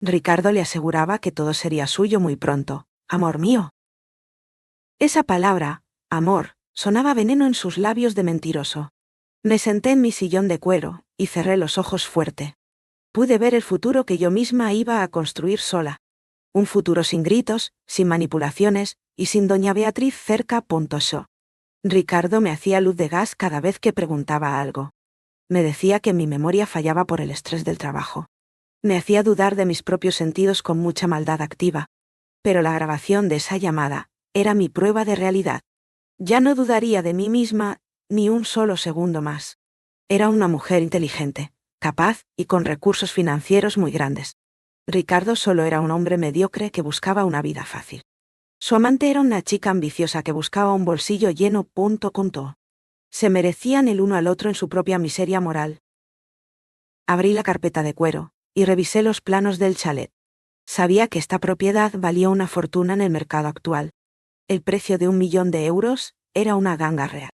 Ricardo le aseguraba que todo sería suyo muy pronto. Amor mío. Esa palabra, amor, sonaba veneno en sus labios de mentiroso. Me senté en mi sillón de cuero y cerré los ojos fuerte. Pude ver el futuro que yo misma iba a construir sola. Un futuro sin gritos, sin manipulaciones, y sin doña Beatriz cerca. Yo. Ricardo me hacía luz de gas cada vez que preguntaba algo. Me decía que mi memoria fallaba por el estrés del trabajo. Me hacía dudar de mis propios sentidos con mucha maldad activa. Pero la grabación de esa llamada era mi prueba de realidad. Ya no dudaría de mí misma ni un solo segundo más. Era una mujer inteligente, capaz y con recursos financieros muy grandes. Ricardo solo era un hombre mediocre que buscaba una vida fácil. Su amante era una chica ambiciosa que buscaba un bolsillo lleno. Se merecían el uno al otro en su propia miseria moral. Abrí la carpeta de cuero y revisé los planos del chalet. Sabía que esta propiedad valía una fortuna en el mercado actual. El precio de 1.000.000 de euros era una ganga real.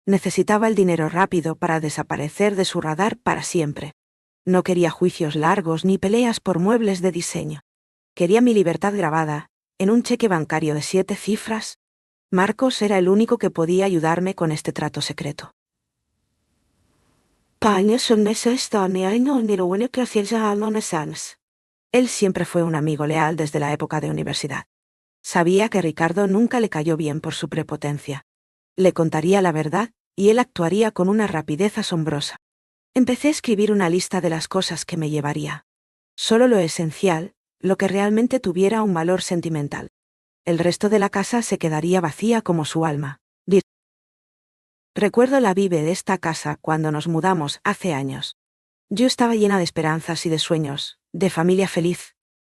Necesitaba el dinero rápido para desaparecer de su radar para siempre. No quería juicios largos ni peleas por muebles de diseño. Quería mi libertad grabada, en un cheque bancario de 7 cifras. Marcos era el único que podía ayudarme con este trato secreto. Él siempre fue un amigo leal desde la época de universidad. Sabía que Ricardo nunca le cayó bien por su prepotencia. Le contaría la verdad, y él actuaría con una rapidez asombrosa. Empecé a escribir una lista de las cosas que me llevaría. Solo lo esencial, lo que realmente tuviera un valor sentimental. El resto de la casa se quedaría vacía como su alma. Recuerdo la vive de esta casa cuando nos mudamos hace años. Yo estaba llena de esperanzas y de sueños, de familia feliz.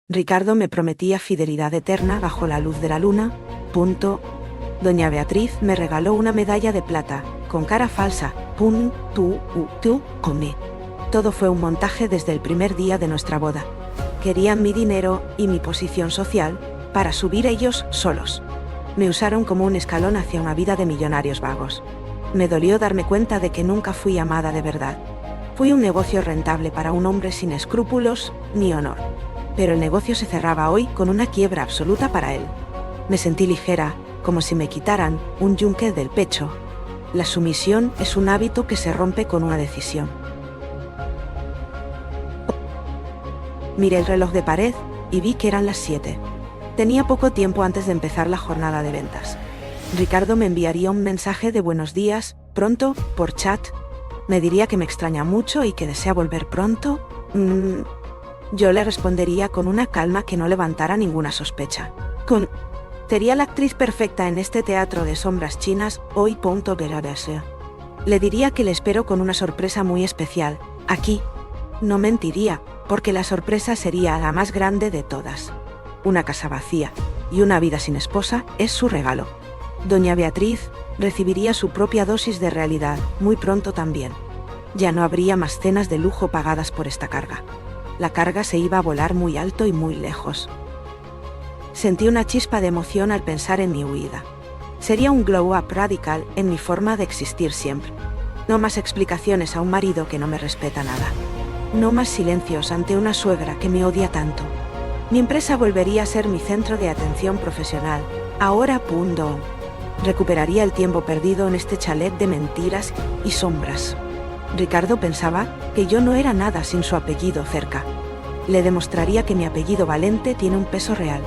Ricardo me prometía fidelidad eterna bajo la luz de la luna. Doña Beatriz me regaló una medalla de plata, con cara falsa. Todo fue un montaje desde el primer día de nuestra boda. Querían mi dinero y mi posición social, para subir ellos solos. Me usaron como un escalón hacia una vida de millonarios vagos. Me dolió darme cuenta de que nunca fui amada de verdad. Fui un negocio rentable para un hombre sin escrúpulos ni honor. Pero el negocio se cerraba hoy con una quiebra absoluta para él. Me sentí ligera, como si me quitaran un yunque del pecho. La sumisión es un hábito que se rompe con una decisión. Miré el reloj de pared y vi que eran las 7. Tenía poco tiempo antes de empezar la jornada de ventas. Ricardo me enviaría un mensaje de buenos días, pronto, por chat. Me diría que me extraña mucho y que desea volver pronto. Yo le respondería con una calma que no levantara ninguna sospecha. Sería la actriz perfecta en este teatro de sombras chinas, hoy. Le diría que le espero con una sorpresa muy especial, aquí. No mentiría, porque la sorpresa sería la más grande de todas. Una casa vacía y una vida sin esposa es su regalo. Doña Beatriz recibiría su propia dosis de realidad, muy pronto también. Ya no habría más cenas de lujo pagadas por esta carga. La carga se iba a volar muy alto y muy lejos. Sentí una chispa de emoción al pensar en mi huida. Sería un glow-up radical en mi forma de existir siempre. No más explicaciones a un marido que no me respeta nada. No más silencios ante una suegra que me odia tanto. Mi empresa volvería a ser mi centro de atención profesional. Ahora. Recuperaría el tiempo perdido en este chalet de mentiras y sombras. Ricardo pensaba que yo no era nada sin su apellido cerca. Le demostraría que mi apellido Valente tiene un peso real.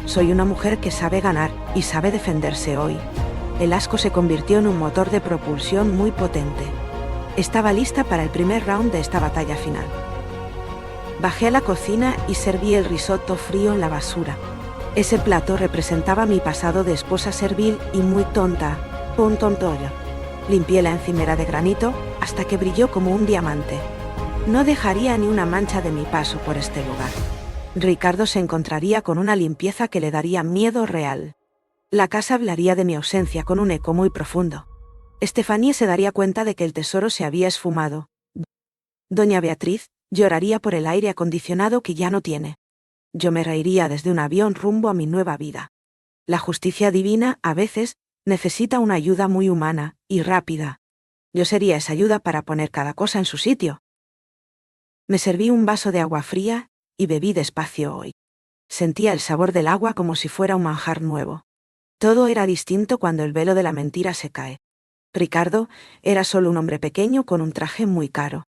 Soy una mujer que sabe ganar y sabe defenderse hoy. El asco se convirtió en un motor de propulsión muy potente. Estaba lista para el primer round de esta batalla final. Bajé a la cocina y serví el risotto frío en la basura. Ese plato representaba mi pasado de esposa servil y muy tonta. Limpié la encimera de granito hasta que brilló como un diamante. No dejaría ni una mancha de mi paso por este lugar. Ricardo se encontraría con una limpieza que le daría miedo real. La casa hablaría de mi ausencia con un eco muy profundo. Estefanía se daría cuenta de que el tesoro se había esfumado. Doña Beatriz lloraría por el aire acondicionado que ya no tiene. Yo me reiría desde un avión rumbo a mi nueva vida. La justicia divina, a veces, necesita una ayuda muy humana y rápida. Yo sería esa ayuda para poner cada cosa en su sitio. Me serví un vaso de agua fría y bebí despacio hoy. Sentía el sabor del agua como si fuera un manjar nuevo. Todo era distinto cuando el velo de la mentira se cae. Ricardo era solo un hombre pequeño con un traje muy caro.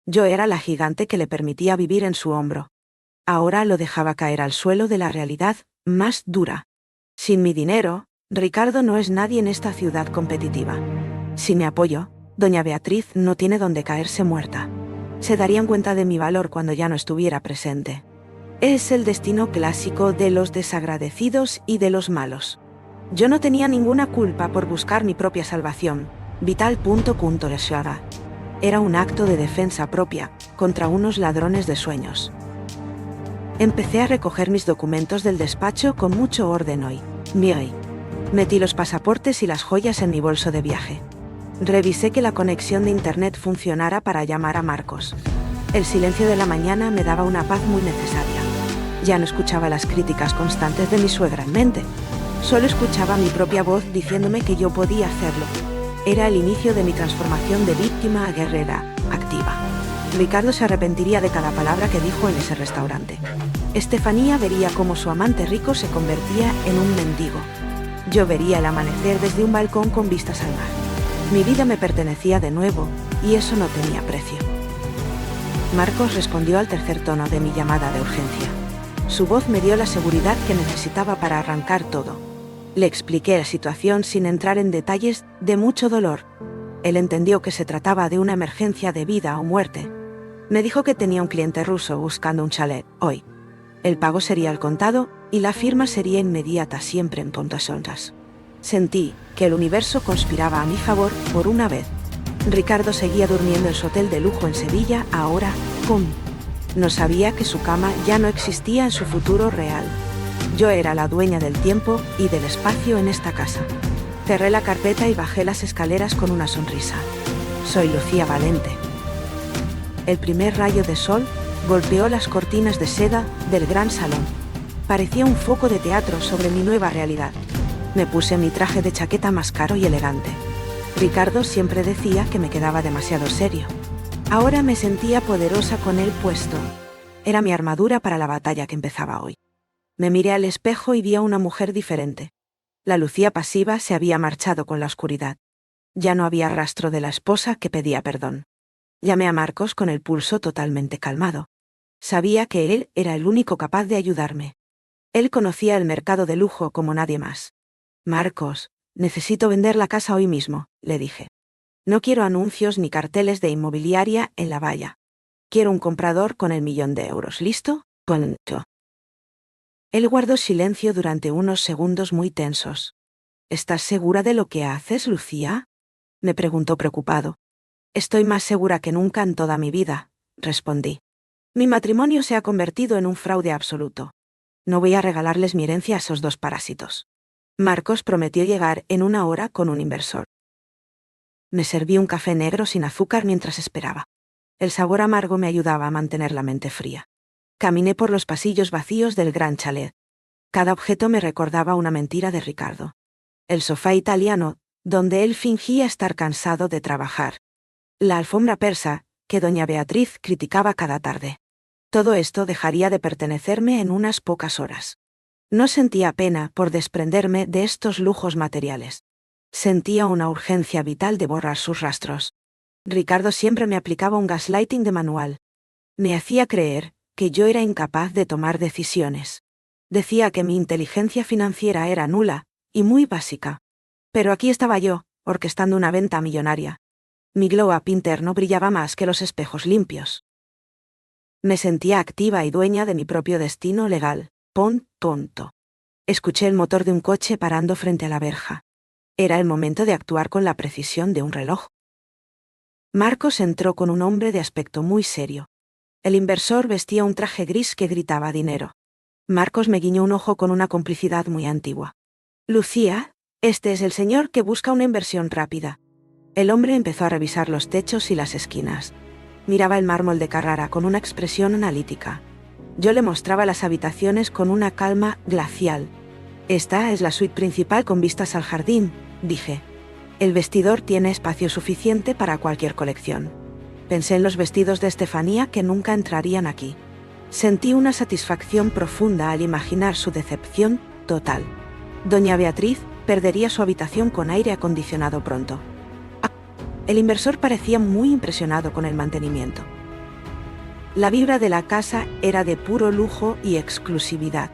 Yo era la gigante que le permitía vivir en su hombro. Ahora lo dejaba caer al suelo de la realidad más dura. Sin mi dinero, Ricardo no es nadie en esta ciudad competitiva. Sin mi apoyo, doña Beatriz no tiene donde caerse muerta. Se darían cuenta de mi valor cuando ya no estuviera presente. Es el destino clásico de los desagradecidos y de los malos. Yo no tenía ninguna culpa por buscar mi propia salvación. Vital. Era un acto de defensa propia contra unos ladrones de sueños. Empecé a recoger mis documentos del despacho con mucho orden hoy. Metí los pasaportes y las joyas en mi bolso de viaje. Revisé que la conexión de internet funcionara para llamar a Marcos. El silencio de la mañana me daba una paz muy necesaria. Ya no escuchaba las críticas constantes de mi suegra en mente. Solo escuchaba mi propia voz diciéndome que yo podía hacerlo. Era el inicio de mi transformación de víctima a guerrera activa. Ricardo se arrepentiría de cada palabra que dijo en ese restaurante. Estefanía vería cómo su amante rico se convertía en un mendigo. Yo vería el amanecer desde un balcón con vistas al mar. Mi vida me pertenecía de nuevo, y eso no tenía precio. Marcos respondió al tercer tono de mi llamada de urgencia. Su voz me dio la seguridad que necesitaba para arrancar todo. Le expliqué la situación sin entrar en detalles de mucho dolor. Él entendió que se trataba de una emergencia de vida o muerte. Me dijo que tenía un cliente ruso buscando un chalet hoy. El pago sería al contado y la firma sería inmediata siempre en puntos honras. Sentí que el universo conspiraba a mi favor por una vez. Ricardo seguía durmiendo en su hotel de lujo en Sevilla, ahora con... No sabía que su cama ya no existía en su futuro real. Yo era la dueña del tiempo y del espacio en esta casa. Cerré la carpeta y bajé las escaleras con una sonrisa. Soy Lucía Valente. El primer rayo de sol golpeó las cortinas de seda del gran salón. Parecía un foco de teatro sobre mi nueva realidad. Me puse mi traje de chaqueta más caro y elegante. Ricardo siempre decía que me quedaba demasiado serio. Ahora me sentía poderosa con él puesto. Era mi armadura para la batalla que empezaba hoy. Me miré al espejo y vi a una mujer diferente. La Lucía pasiva se había marchado con la oscuridad. Ya no había rastro de la esposa que pedía perdón. Llamé a Marcos con el pulso totalmente calmado. Sabía que él era el único capaz de ayudarme. Él conocía el mercado de lujo como nadie más. Marcos, necesito vender la casa hoy mismo, le dije. No quiero anuncios ni carteles de inmobiliaria en la valla. Quiero un comprador con el $1.000.000. ¿Listo? Punto. Él guardó silencio durante unos segundos muy tensos. ¿Estás segura de lo que haces, Lucía? Me preguntó preocupado. Estoy más segura que nunca en toda mi vida, respondí. Mi matrimonio se ha convertido en un fraude absoluto. No voy a regalarles mi herencia a esos dos parásitos. Marcos prometió llegar en 1 hora con un inversor. Me serví un café negro sin azúcar mientras esperaba. El sabor amargo me ayudaba a mantener la mente fría. Caminé por los pasillos vacíos del gran chalet. Cada objeto me recordaba una mentira de Ricardo. El sofá italiano, donde él fingía estar cansado de trabajar. La alfombra persa, que doña Beatriz criticaba cada tarde. Todo esto dejaría de pertenecerme en unas pocas horas. No sentía pena por desprenderme de estos lujos materiales. Sentía una urgencia vital de borrar sus rastros. Ricardo siempre me aplicaba un gaslighting de manual. Me hacía creer que yo era incapaz de tomar decisiones. Decía que mi inteligencia financiera era nula y muy básica. Pero aquí estaba yo, orquestando una venta millonaria. Mi glow-up interno brillaba más que los espejos limpios. Me sentía activa y dueña de mi propio destino legal. Tonto. Escuché el motor de un coche parando frente a la verja. Era el momento de actuar con la precisión de un reloj. Marcos entró con un hombre de aspecto muy serio. El inversor vestía un traje gris que gritaba dinero. Marcos me guiñó un ojo con una complicidad muy antigua. Lucía, este es el señor que busca una inversión rápida. El hombre empezó a revisar los techos y las esquinas. Miraba el mármol de Carrara con una expresión analítica. Yo le mostraba las habitaciones con una calma glacial. Esta es la suite principal con vistas al jardín, dije. El vestidor tiene espacio suficiente para cualquier colección. Pensé en los vestidos de Estefanía que nunca entrarían aquí. Sentí una satisfacción profunda al imaginar su decepción total. Doña Beatriz perdería su habitación con aire acondicionado pronto. El inversor parecía muy impresionado con el mantenimiento. La vibra de la casa era de puro lujo y exclusividad.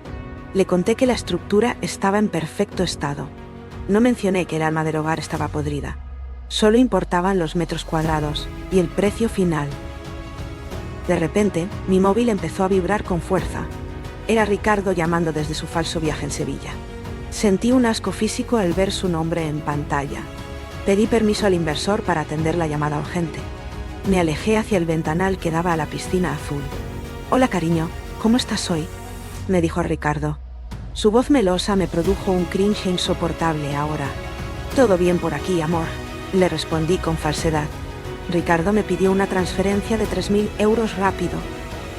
Le conté que la estructura estaba en perfecto estado. No mencioné que el alma del hogar estaba podrida. Solo importaban los metros cuadrados y el precio final. De repente, mi móvil empezó a vibrar con fuerza. Era Ricardo llamando desde su falso viaje en Sevilla. Sentí un asco físico al ver su nombre en pantalla. Pedí permiso al inversor para atender la llamada urgente. Me alejé hacia el ventanal que daba a la piscina azul. «Hola, cariño, ¿cómo estás hoy?», me dijo Ricardo. Su voz melosa me produjo un cringe insoportable ahora. «Todo bien por aquí, amor», le respondí con falsedad. Ricardo me pidió una transferencia de 3.000 euros rápido.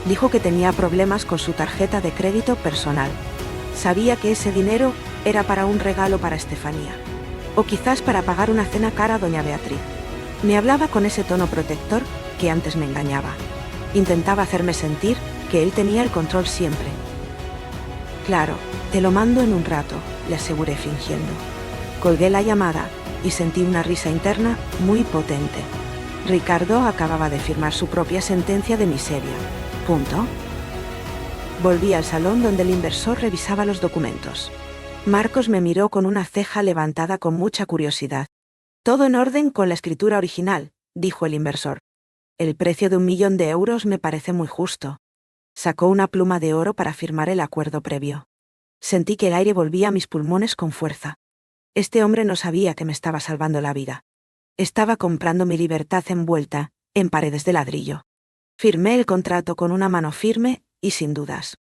Dijo que tenía problemas con su tarjeta de crédito personal. Sabía que ese dinero era para un regalo para Estefanía. O quizás para pagar una cena cara a doña Beatriz. Me hablaba con ese tono protector que antes me engañaba. Intentaba hacerme sentir que él tenía el control siempre. «Claro, te lo mando en un rato», le aseguré fingiendo. Colgué la llamada y sentí una risa interna muy potente. Ricardo acababa de firmar su propia sentencia de miseria. Punto. Volví al salón donde el inversor revisaba los documentos. Marcos me miró con una ceja levantada con mucha curiosidad. «Todo en orden con la escritura original», dijo el inversor. «El precio de 1 millón de euros me parece muy justo». Sacó una pluma de oro para firmar el acuerdo previo. Sentí que el aire volvía a mis pulmones con fuerza. Este hombre no sabía que me estaba salvando la vida. Estaba comprando mi libertad envuelta en paredes de ladrillo. Firmé el contrato con una mano firme y sin dudas.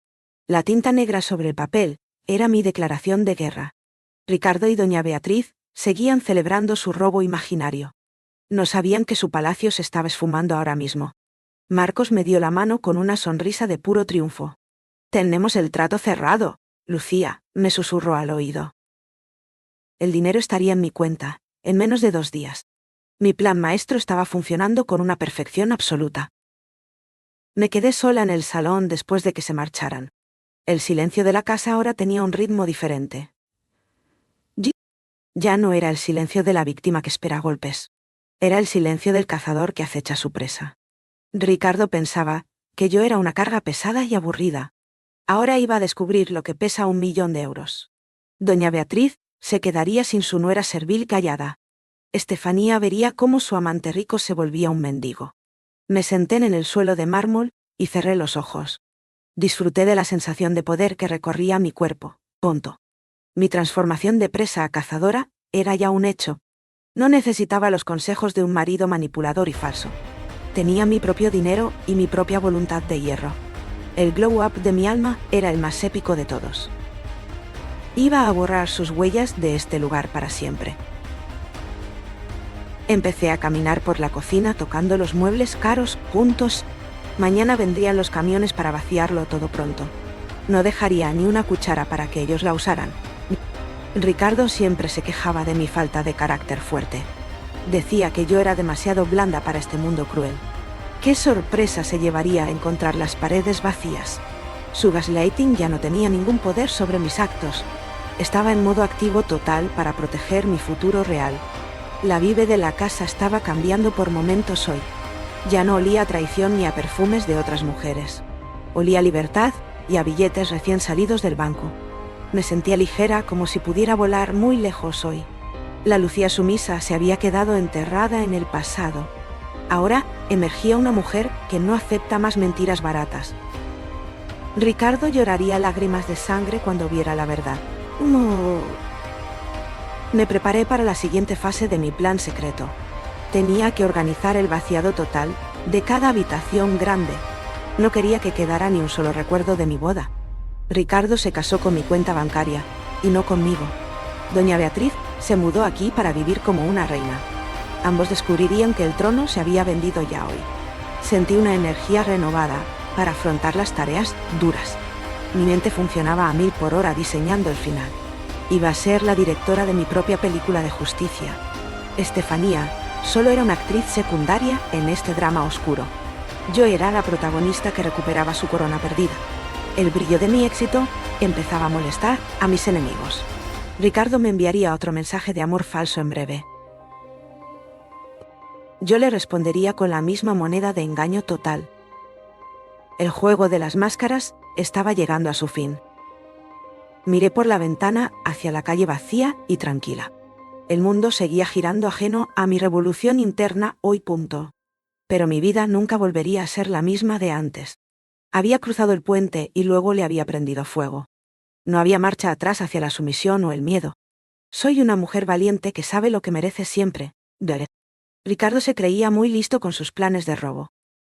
La tinta negra sobre el papel era mi declaración de guerra. Ricardo y doña Beatriz seguían celebrando su robo imaginario. No sabían que su palacio se estaba esfumando ahora mismo. Marcos me dio la mano con una sonrisa de puro triunfo. «Tenemos el trato cerrado, Lucía», me susurró al oído. El dinero estaría en mi cuenta, en menos de 2 días. Mi plan maestro estaba funcionando con una perfección absoluta. Me quedé sola en el salón después de que se marcharan. El silencio de la casa ahora tenía un ritmo diferente. Ya no era el silencio de la víctima que espera golpes. Era el silencio del cazador que acecha a su presa. Ricardo pensaba que yo era una carga pesada y aburrida. Ahora iba a descubrir lo que pesa 1 millón de euros. Doña Beatriz se quedaría sin su nuera servil callada. Estefanía vería cómo su amante rico se volvía un mendigo. Me senté en el suelo de mármol y cerré los ojos. Disfruté de la sensación de poder que recorría mi cuerpo. Punto. Mi transformación de presa a cazadora era ya un hecho. No necesitaba los consejos de un marido manipulador y falso. Tenía mi propio dinero y mi propia voluntad de hierro. El glow up de mi alma era el más épico de todos. Iba a borrar sus huellas de este lugar para siempre. Empecé a caminar por la cocina tocando los muebles caros juntos. Mañana vendrían los camiones para vaciarlo todo pronto. No dejaría ni una cuchara para que ellos la usaran. Ricardo siempre se quejaba de mi falta de carácter fuerte. Decía que yo era demasiado blanda para este mundo cruel. Qué sorpresa se llevaría a encontrar las paredes vacías. Su gaslighting ya no tenía ningún poder sobre mis actos. Estaba en modo activo total para proteger mi futuro real. La vibe de la casa estaba cambiando por momentos hoy. Ya no olía a traición ni a perfumes de otras mujeres. Olía a libertad y a billetes recién salidos del banco. Me sentía ligera como si pudiera volar muy lejos hoy. La Lucía sumisa se había quedado enterrada en el pasado. Ahora emergía una mujer que no acepta más mentiras baratas. Ricardo lloraría lágrimas de sangre cuando viera la verdad. Me preparé para la siguiente fase de mi plan secreto. Tenía que organizar el vaciado total de cada habitación grande. No quería que quedara ni un solo recuerdo de mi boda. Ricardo se casó con mi cuenta bancaria, y no conmigo. Doña Beatriz se mudó aquí para vivir como una reina. Ambos descubrirían que el trono se había vendido ya hoy. Sentí una energía renovada para afrontar las tareas duras. Mi mente funcionaba a 1000 por hora diseñando el final. Iba a ser la directora de mi propia película de justicia. Estefanía solo era una actriz secundaria en este drama oscuro. Yo era la protagonista que recuperaba su corona perdida. El brillo de mi éxito empezaba a molestar a mis enemigos. Ricardo me enviaría otro mensaje de amor falso en breve. Yo le respondería con la misma moneda de engaño total. El juego de las máscaras estaba llegando a su fin. Miré por la ventana hacia la calle vacía y tranquila. El mundo seguía girando ajeno a mi revolución interna hoy. Pero mi vida nunca volvería a ser la misma de antes. Había cruzado el puente y luego le había prendido fuego. No había marcha atrás hacia la sumisión o el miedo. Soy una mujer valiente que sabe lo que merece siempre. Ricardo se creía muy listo con sus planes de robo.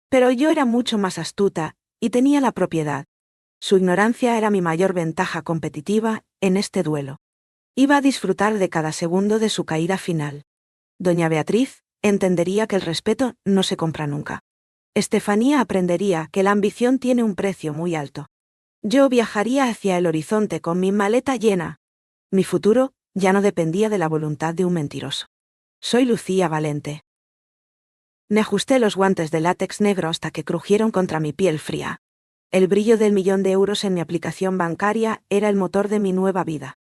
Pero yo era mucho más astuta, y tenía la propiedad. Su ignorancia era mi mayor ventaja competitiva en este duelo. Iba a disfrutar de cada segundo de su caída final. Doña Beatriz entendería que el respeto no se compra nunca. Estefanía aprendería que la ambición tiene un precio muy alto. Yo viajaría hacia el horizonte con mi maleta llena. Mi futuro ya no dependía de la voluntad de un mentiroso. Soy Lucía Valente. Me ajusté los guantes de látex negro hasta que crujieron contra mi piel fría. El brillo del €1.000.000 en mi aplicación bancaria era el motor de mi nueva vida.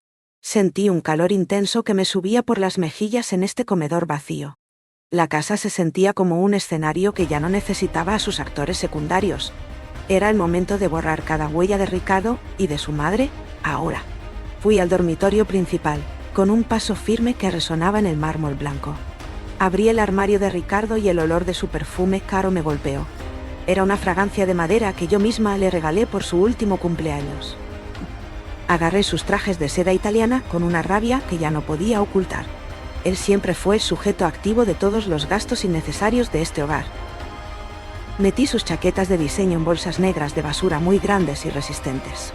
Sentí un calor intenso que me subía por las mejillas en este comedor vacío. La casa se sentía como un escenario que ya no necesitaba a sus actores secundarios. Era el momento de borrar cada huella de Ricardo y de su madre, ahora. Fui al dormitorio principal, con un paso firme que resonaba en el mármol blanco. Abrí el armario de Ricardo y el olor de su perfume caro me golpeó. Era una fragancia de madera que yo misma le regalé por su último cumpleaños. Agarré sus trajes de seda italiana con una rabia que ya no podía ocultar. Él siempre fue el sujeto activo de todos los gastos innecesarios de este hogar. Metí sus chaquetas de diseño en bolsas negras de basura muy grandes y resistentes.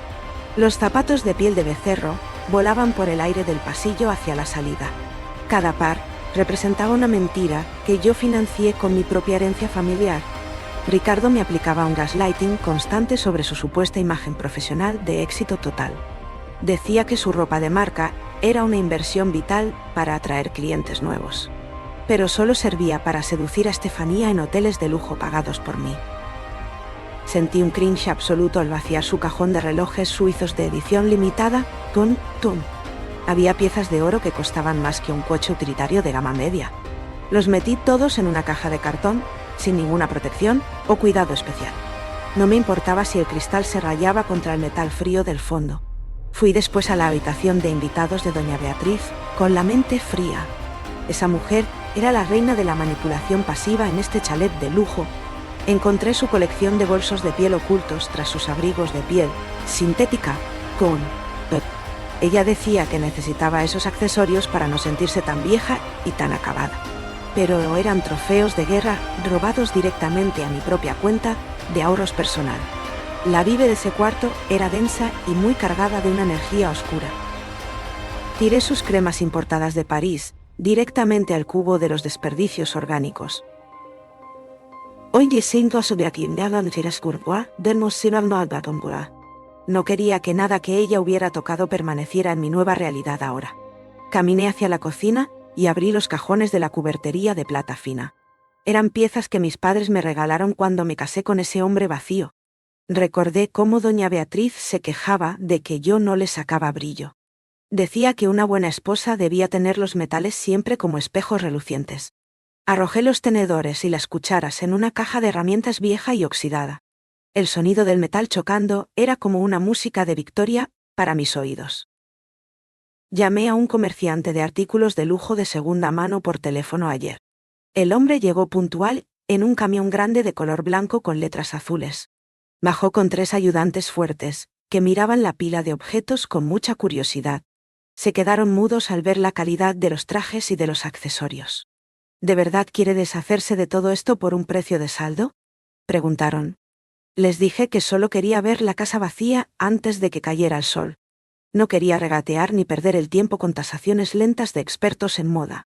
Los zapatos de piel de becerro volaban por el aire del pasillo hacia la salida. Cada par representaba una mentira que yo financié con mi propia herencia familiar. Ricardo me aplicaba un gaslighting constante sobre su supuesta imagen profesional de éxito total. Decía que su ropa de marca era una inversión vital para atraer clientes nuevos. Pero solo servía para seducir a Estefanía en hoteles de lujo pagados por mí. Sentí un cringe absoluto al vaciar su cajón de relojes suizos de edición limitada, tum. Había piezas de oro que costaban más que un coche utilitario de gama media. Los metí todos en una caja de cartón, sin ninguna protección o cuidado especial. No me importaba si el cristal se rayaba contra el metal frío del fondo. Fui después a la habitación de invitados de doña Beatriz, con la mente fría. Esa mujer era la reina de la manipulación pasiva en este chalet de lujo. Encontré su colección de bolsos de piel ocultos tras sus abrigos de piel sintética, con... Ella decía que necesitaba esos accesorios para no sentirse tan vieja y tan acabada. Pero eran trofeos de guerra robados directamente a mi propia cuenta de ahorros personal. La vibe de ese cuarto era densa y muy cargada de una energía oscura. Tiré sus cremas importadas de París directamente al cubo de los desperdicios orgánicos. No quería que nada que ella hubiera tocado permaneciera en mi nueva realidad ahora. Caminé hacia la cocina y abrí los cajones de la cubertería de plata fina. Eran piezas que mis padres me regalaron cuando me casé con ese hombre vacío. Recordé cómo doña Beatriz se quejaba de que yo no le sacaba brillo. Decía que una buena esposa debía tener los metales siempre como espejos relucientes. Arrojé los tenedores y las cucharas en una caja de herramientas vieja y oxidada. El sonido del metal chocando era como una música de victoria para mis oídos. Llamé a un comerciante de artículos de lujo de segunda mano por teléfono ayer. El hombre llegó puntual en un camión grande de color blanco con letras azules. Bajó con 3 ayudantes fuertes, que miraban la pila de objetos con mucha curiosidad. Se quedaron mudos al ver la calidad de los trajes y de los accesorios. ¿De verdad quiere deshacerse de todo esto por un precio de saldo?, preguntaron. Les dije que solo quería ver la casa vacía antes de que cayera el sol. No quería regatear ni perder el tiempo con tasaciones lentas de expertos en moda.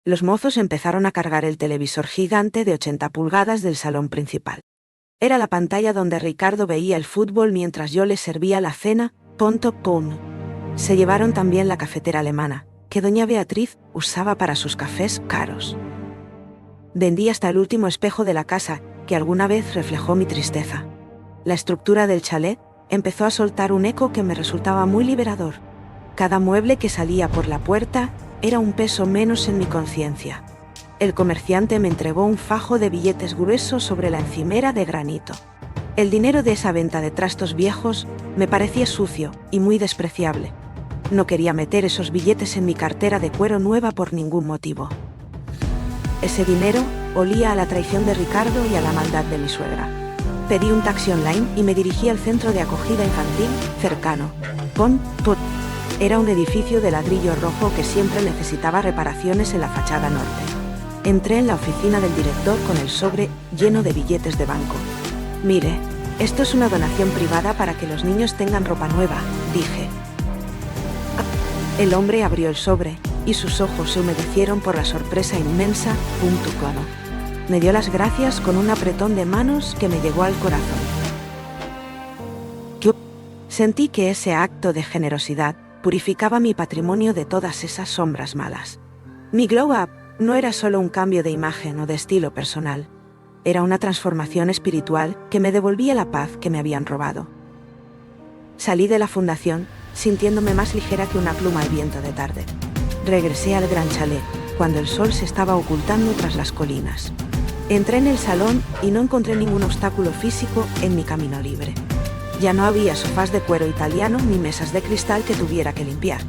Los mozos empezaron a cargar el televisor gigante de 80 pulgadas del salón principal. Era la pantalla donde Ricardo veía el fútbol mientras yo le servía la cena. Se llevaron también la cafetera alemana, que doña Beatriz usaba para sus cafés caros. Vendí hasta el último espejo de la casa, que alguna vez reflejó mi tristeza. La estructura del chalet empezó a soltar un eco que me resultaba muy liberador. Cada mueble que salía por la puerta era un peso menos en mi conciencia. El comerciante me entregó un fajo de billetes gruesos sobre la encimera de granito. El dinero de esa venta de trastos viejos me parecía sucio y muy despreciable. No quería meter esos billetes en mi cartera de cuero nueva por ningún motivo. Ese dinero olía a la traición de Ricardo y a la maldad de mi suegra. Pedí un taxi online y me dirigí al centro de acogida infantil cercano. Era un edificio de ladrillo rojo que siempre necesitaba reparaciones en la fachada norte. Entré en la oficina del director con el sobre lleno de billetes de banco. Mire, esto es una donación privada para que los niños tengan ropa nueva, dije. El hombre abrió el sobre y sus ojos se humedecieron por la sorpresa inmensa. Me dio las gracias con un apretón de manos que me llegó al corazón. Sentí que ese acto de generosidad purificaba mi patrimonio de todas esas sombras malas. Mi glow up no era solo un cambio de imagen o de estilo personal. Era una transformación espiritual que me devolvía la paz que me habían robado. Salí de la fundación sintiéndome más ligera que una pluma al viento de tarde. Regresé al gran chalet, cuando el sol se estaba ocultando tras las colinas. Entré en el salón y no encontré ningún obstáculo físico en mi camino libre. Ya no había sofás de cuero italiano ni mesas de cristal que tuviera que limpiar.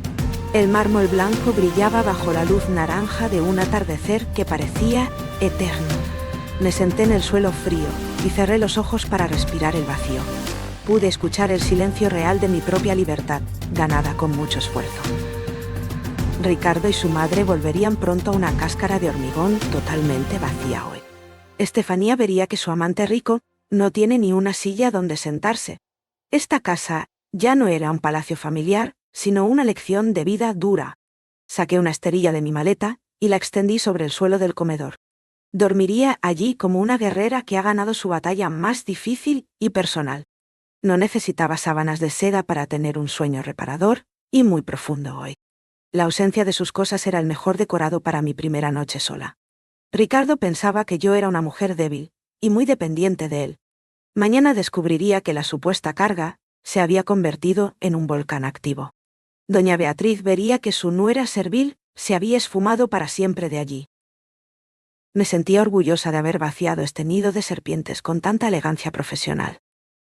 El mármol blanco brillaba bajo la luz naranja de un atardecer que parecía eterno. Me senté en el suelo frío y cerré los ojos para respirar el vacío. Pude escuchar el silencio real de mi propia libertad, ganada con mucho esfuerzo. Ricardo y su madre volverían pronto a una cáscara de hormigón totalmente vacía hoy. Estefanía vería que su amante rico no tiene ni una silla donde sentarse. Esta casa ya no era un palacio familiar, sino una lección de vida dura. Saqué una esterilla de mi maleta y la extendí sobre el suelo del comedor. Dormiría allí como una guerrera que ha ganado su batalla más difícil y personal. No necesitaba sábanas de seda para tener un sueño reparador y muy profundo hoy. La ausencia de sus cosas era el mejor decorado para mi primera noche sola. Ricardo pensaba que yo era una mujer débil y muy dependiente de él. Mañana descubriría que la supuesta carga se había convertido en un volcán activo. Doña Beatriz vería que su nuera servil se había esfumado para siempre de allí. Me sentía orgullosa de haber vaciado este nido de serpientes con tanta elegancia profesional.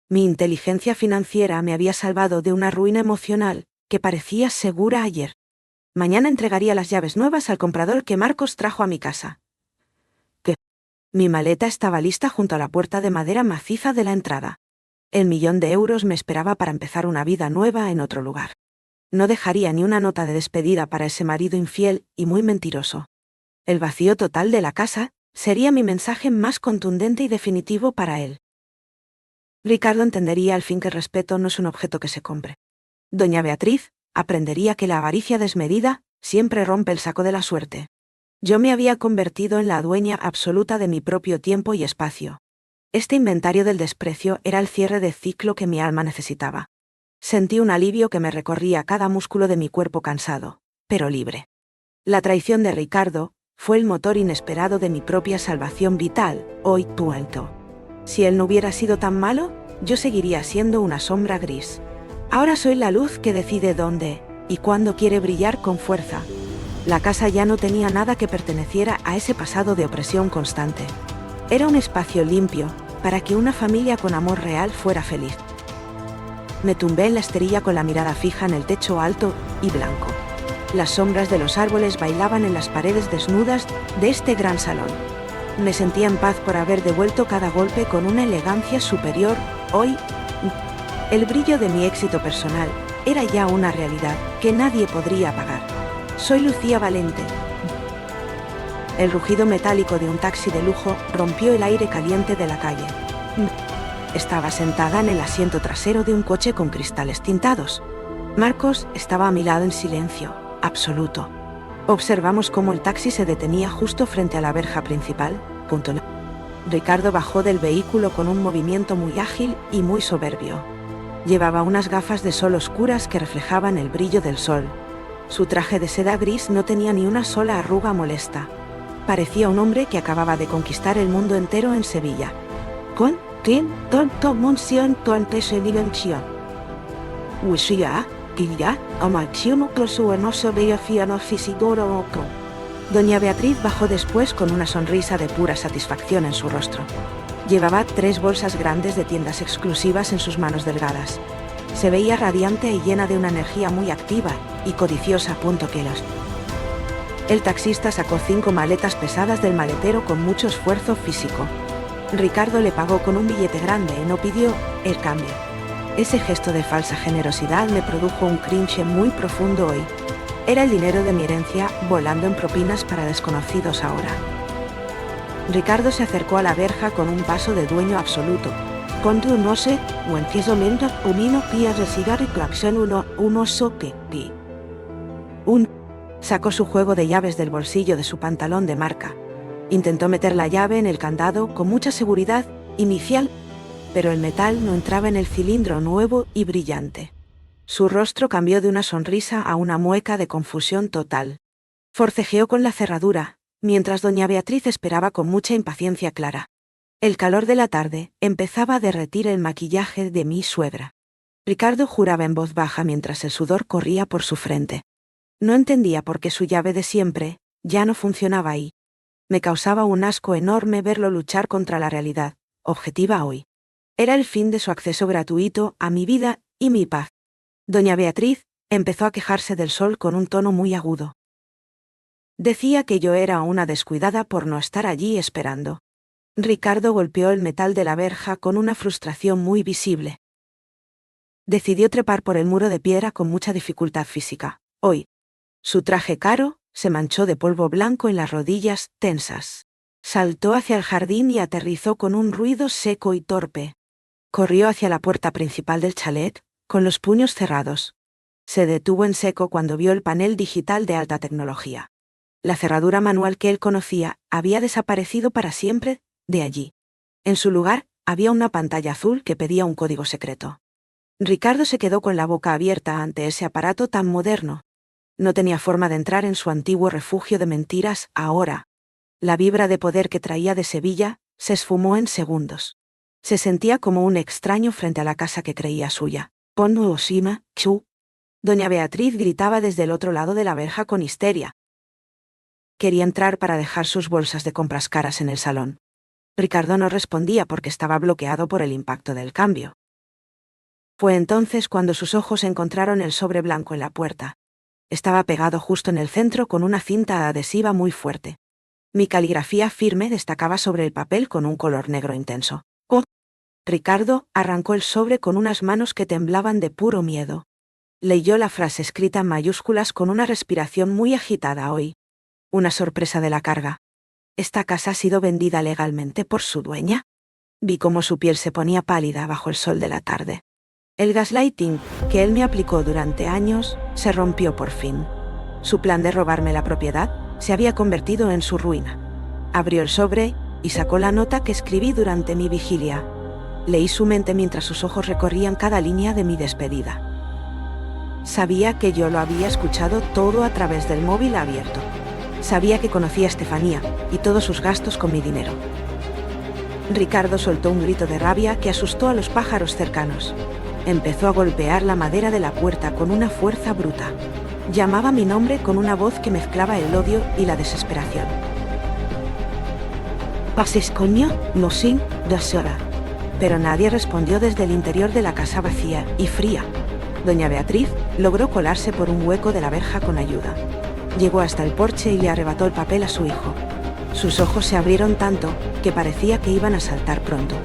Mi inteligencia financiera me había salvado de una ruina emocional que parecía segura ayer. Mañana entregaría las llaves nuevas al comprador que Marcos trajo a mi casa. Mi maleta estaba lista junto a la puerta de madera maciza de la entrada. El 1.000.000 de euros me esperaba para empezar una vida nueva en otro lugar. No dejaría ni una nota de despedida para ese marido infiel y muy mentiroso. El vacío total de la casa sería mi mensaje más contundente y definitivo para él. Ricardo entendería al fin que el respeto no es un objeto que se compre. Doña Beatriz aprendería que la avaricia desmedida siempre rompe el saco de la suerte. Yo me había convertido en la dueña absoluta de mi propio tiempo y espacio. Este inventario del desprecio era el cierre de ciclo que mi alma necesitaba. Sentí un alivio que me recorría cada músculo de mi cuerpo cansado, pero libre. La traición de Ricardo fue el motor inesperado de mi propia salvación vital, hoy tuelto. Si él no hubiera sido tan malo, yo seguiría siendo una sombra gris. Ahora soy la luz que decide dónde y cuándo quiere brillar con fuerza. La casa ya no tenía nada que perteneciera a ese pasado de opresión constante. Era un espacio limpio, para que una familia con amor real fuera feliz. Me tumbé en la esterilla con la mirada fija en el techo alto y blanco. Las sombras de los árboles bailaban en las paredes desnudas de este gran salón. Me sentía en paz por haber devuelto cada golpe con una elegancia superior. Hoy, el brillo de mi éxito personal era ya una realidad que nadie podría apagar. Soy Lucía Valente. El rugido metálico de un taxi de lujo rompió el aire caliente de la calle. Estaba sentada en el asiento trasero de un coche con cristales tintados. Marcos estaba a mi lado en silencio absoluto. Observamos cómo el taxi se detenía justo frente a la verja principal. Ricardo bajó del vehículo con un movimiento muy ágil y muy soberbio. Llevaba unas gafas de sol oscuras que reflejaban el brillo del sol. Su traje de seda gris no tenía ni una sola arruga molesta. Parecía un hombre que acababa de conquistar el mundo entero en Sevilla. Con quien tonto monción tonte se dimensión. Usia, quilla, amación closu no se veía fiano fisidoro oco. Doña Beatriz bajó después con una sonrisa de pura satisfacción en su rostro. Llevaba 3 bolsas grandes de tiendas exclusivas en sus manos delgadas. Se veía radiante y llena de una energía muy activa y codiciosa. El taxista sacó 5 maletas pesadas del maletero con mucho esfuerzo físico. Ricardo le pagó con un billete grande y no pidió el cambio. Ese gesto de falsa generosidad me produjo un cringe muy profundo hoy. Era el dinero de mi herencia volando en propinas para desconocidos ahora. Ricardo se acercó a la verja con un paso de dueño absoluto. Cuando no sé, o empiezo menos, umino pías de cigarro y claxon uno sope, pi. Sacó su juego de llaves del bolsillo de su pantalón de marca. Intentó meter la llave en el candado con mucha seguridad inicial, pero el metal no entraba en el cilindro nuevo y brillante. Su rostro cambió de una sonrisa a una mueca de confusión total. Forcejeó con la cerradura, mientras doña Beatriz esperaba con mucha impaciencia clara. El calor de la tarde empezaba a derretir el maquillaje de mi suegra. Ricardo juraba en voz baja mientras el sudor corría por su frente. No entendía por qué su llave de siempre ya no funcionaba ahí. Me causaba un asco enorme verlo luchar contra la realidad, objetiva hoy. Era el fin de su acceso gratuito a mi vida y mi paz. Doña Beatriz empezó a quejarse del sol con un tono muy agudo. Decía que yo era una descuidada por no estar allí esperando. Ricardo golpeó el metal de la verja con una frustración muy visible. Decidió trepar por el muro de piedra con mucha dificultad física. Hoy, su traje caro se manchó de polvo blanco en las rodillas tensas. Saltó hacia el jardín y aterrizó con un ruido seco y torpe. Corrió hacia la puerta principal del chalet, con los puños cerrados. Se detuvo en seco cuando vio el panel digital de alta tecnología. La cerradura manual que él conocía había desaparecido para siempre de allí. En su lugar, había una pantalla azul que pedía un código secreto. Ricardo se quedó con la boca abierta ante ese aparato tan moderno. No tenía forma de entrar en su antiguo refugio de mentiras ahora. La vibra de poder que traía de Sevilla se esfumó en segundos. Se sentía como un extraño frente a la casa que creía suya. Ponno Oshima, Chu. Doña Beatriz gritaba desde el otro lado de la verja con histeria. Quería entrar para dejar sus bolsas de compras caras en el salón. Ricardo no respondía porque estaba bloqueado por el impacto del cambio. Fue entonces cuando sus ojos encontraron el sobre blanco en la puerta. Estaba pegado justo en el centro con una cinta adhesiva muy fuerte. Mi caligrafía firme destacaba sobre el papel con un color negro intenso. ¡Oh! Ricardo arrancó el sobre con unas manos que temblaban de puro miedo. Leyó la frase escrita en mayúsculas con una respiración muy agitada hoy. Una sorpresa de la carga. ¿Esta casa ha sido vendida legalmente por su dueña? Vi cómo su piel se ponía pálida bajo el sol de la tarde. El gaslighting, que él me aplicó durante años, se rompió por fin. Su plan de robarme la propiedad se había convertido en su ruina. Abrió el sobre y sacó la nota que escribí durante mi vigilia. Leí su mente mientras sus ojos recorrían cada línea de mi despedida. Sabía que yo lo había escuchado todo a través del móvil abierto. Sabía que conocía a Estefanía y todos sus gastos con mi dinero. Ricardo soltó un grito de rabia que asustó a los pájaros cercanos. Empezó a golpear la madera de la puerta con una fuerza bruta. Llamaba mi nombre con una voz que mezclaba el odio y la desesperación. «Pases coño, no sin, deshora». Pero nadie respondió desde el interior de la casa vacía y fría. Doña Beatriz logró colarse por un hueco de la verja con ayuda. Llegó hasta el porche y le arrebató el papel a su hijo. Sus ojos se abrieron tanto que parecía que iban a saltar pronto.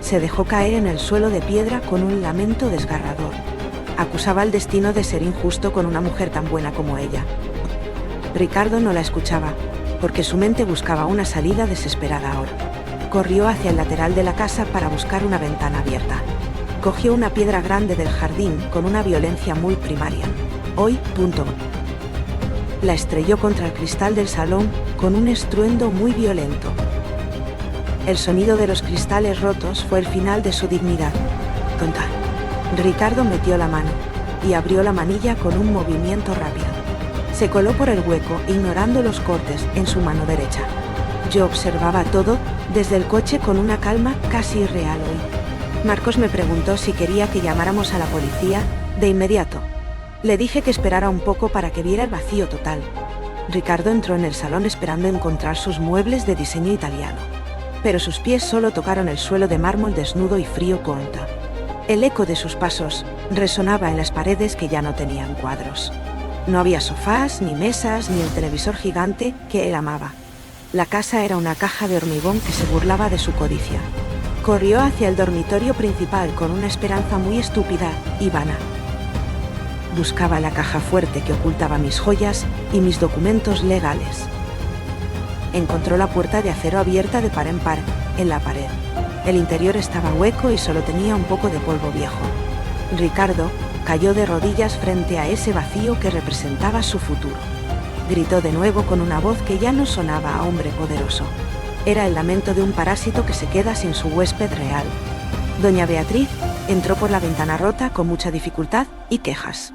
Se dejó caer en el suelo de piedra con un lamento desgarrador. Acusaba al destino de ser injusto con una mujer tan buena como ella. Ricardo no la escuchaba, porque su mente buscaba una salida desesperada ahora. Corrió hacia el lateral de la casa para buscar una ventana abierta. Cogió una piedra grande del jardín con una violencia muy primaria. Hoy. La estrelló contra el cristal del salón con un estruendo muy violento. El sonido de los cristales rotos fue el final de su dignidad. Tonta. Ricardo metió la mano y abrió la manilla con un movimiento rápido. Se coló por el hueco, ignorando los cortes en su mano derecha. Yo observaba todo desde el coche con una calma casi irreal hoy. Marcos me preguntó si quería que llamáramos a la policía de inmediato. Le dije que esperara un poco para que viera el vacío total. Ricardo entró en el salón esperando encontrar sus muebles de diseño italiano. pero sus pies solo tocaron el suelo de mármol desnudo y frío conta. El eco de sus pasos resonaba en las paredes que ya no tenían cuadros. No había sofás, ni mesas, ni el televisor gigante que él amaba. La casa era una caja de hormigón que se burlaba de su codicia. Corrió hacia el dormitorio principal con una esperanza muy estúpida y vana. Buscaba la caja fuerte que ocultaba mis joyas y mis documentos legales. Encontró la puerta de acero abierta de par en par, en la pared. El interior estaba hueco y solo tenía un poco de polvo viejo. Ricardo cayó de rodillas frente a ese vacío que representaba su futuro. Gritó de nuevo con una voz que ya no sonaba a hombre poderoso. Era el lamento de un parásito que se queda sin su huésped real. Doña Beatriz entró por la ventana rota con mucha dificultad y quejas.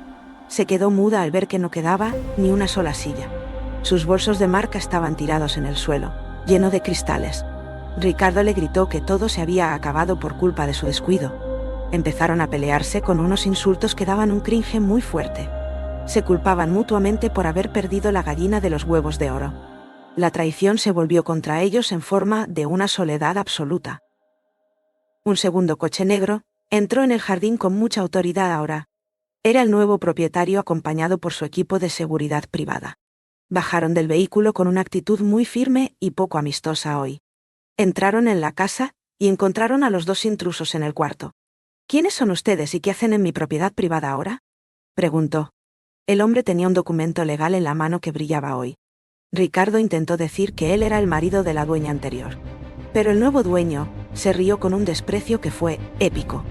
Se quedó muda al ver que no quedaba ni una sola silla. Sus bolsos de marca estaban tirados en el suelo, lleno de cristales. Ricardo le gritó que todo se había acabado por culpa de su descuido. Empezaron a pelearse con unos insultos que daban un cringe muy fuerte. Se culpaban mutuamente por haber perdido la gallina de los huevos de oro. La traición se volvió contra ellos en forma de una soledad absoluta. Un segundo coche negro entró en el jardín con mucha autoridad ahora. Era el nuevo propietario acompañado por su equipo de seguridad privada. Bajaron del vehículo con una actitud muy firme y poco amistosa hoy. Entraron en la casa y encontraron a los dos intrusos en el cuarto. ¿Quiénes son ustedes y qué hacen en mi propiedad privada ahora?, preguntó. El hombre tenía un documento legal en la mano que brillaba hoy. Ricardo intentó decir que él era el marido de la dueña anterior. Pero el nuevo dueño se rió con un desprecio que fue épico.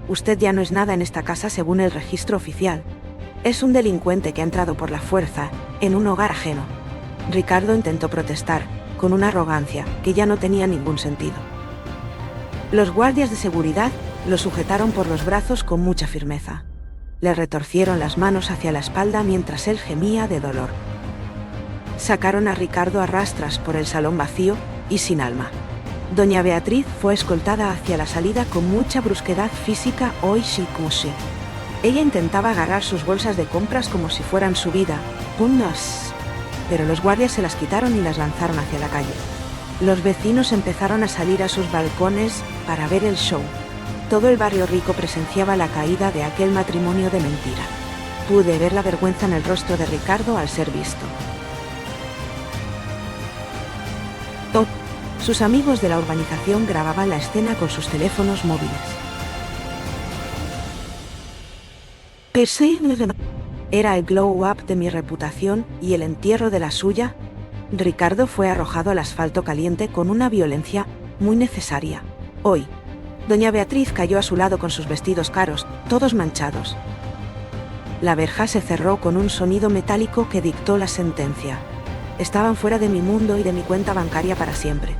Usted ya no es nada en esta casa según el registro oficial. Es un delincuente que ha entrado por la fuerza en un hogar ajeno. Ricardo intentó protestar, con una arrogancia que ya no tenía ningún sentido. Los guardias de seguridad lo sujetaron por los brazos con mucha firmeza. Le retorcieron las manos hacia la espalda mientras él gemía de dolor. Sacaron a Ricardo a rastras por el salón vacío y sin alma. Doña Beatriz fue escoltada hacia la salida con mucha brusquedad física hoy shikushi. Ella intentaba agarrar sus bolsas de compras como si fueran su vida, pero los guardias se las quitaron y las lanzaron hacia la calle. Los vecinos empezaron a salir a sus balcones para ver el show. Todo el barrio rico presenciaba la caída de aquel matrimonio de mentira. Pude ver la vergüenza en el rostro de Ricardo al ser visto. Sus amigos de la urbanización grababan la escena con sus teléfonos móviles. Era el glow-up de mi reputación y el entierro de la suya. Ricardo fue arrojado al asfalto caliente con una violencia muy necesaria. Hoy, doña Beatriz cayó a su lado con sus vestidos caros, todos manchados. La verja se cerró con un sonido metálico que dictó la sentencia. Estaban fuera de mi mundo y de mi cuenta bancaria para siempre.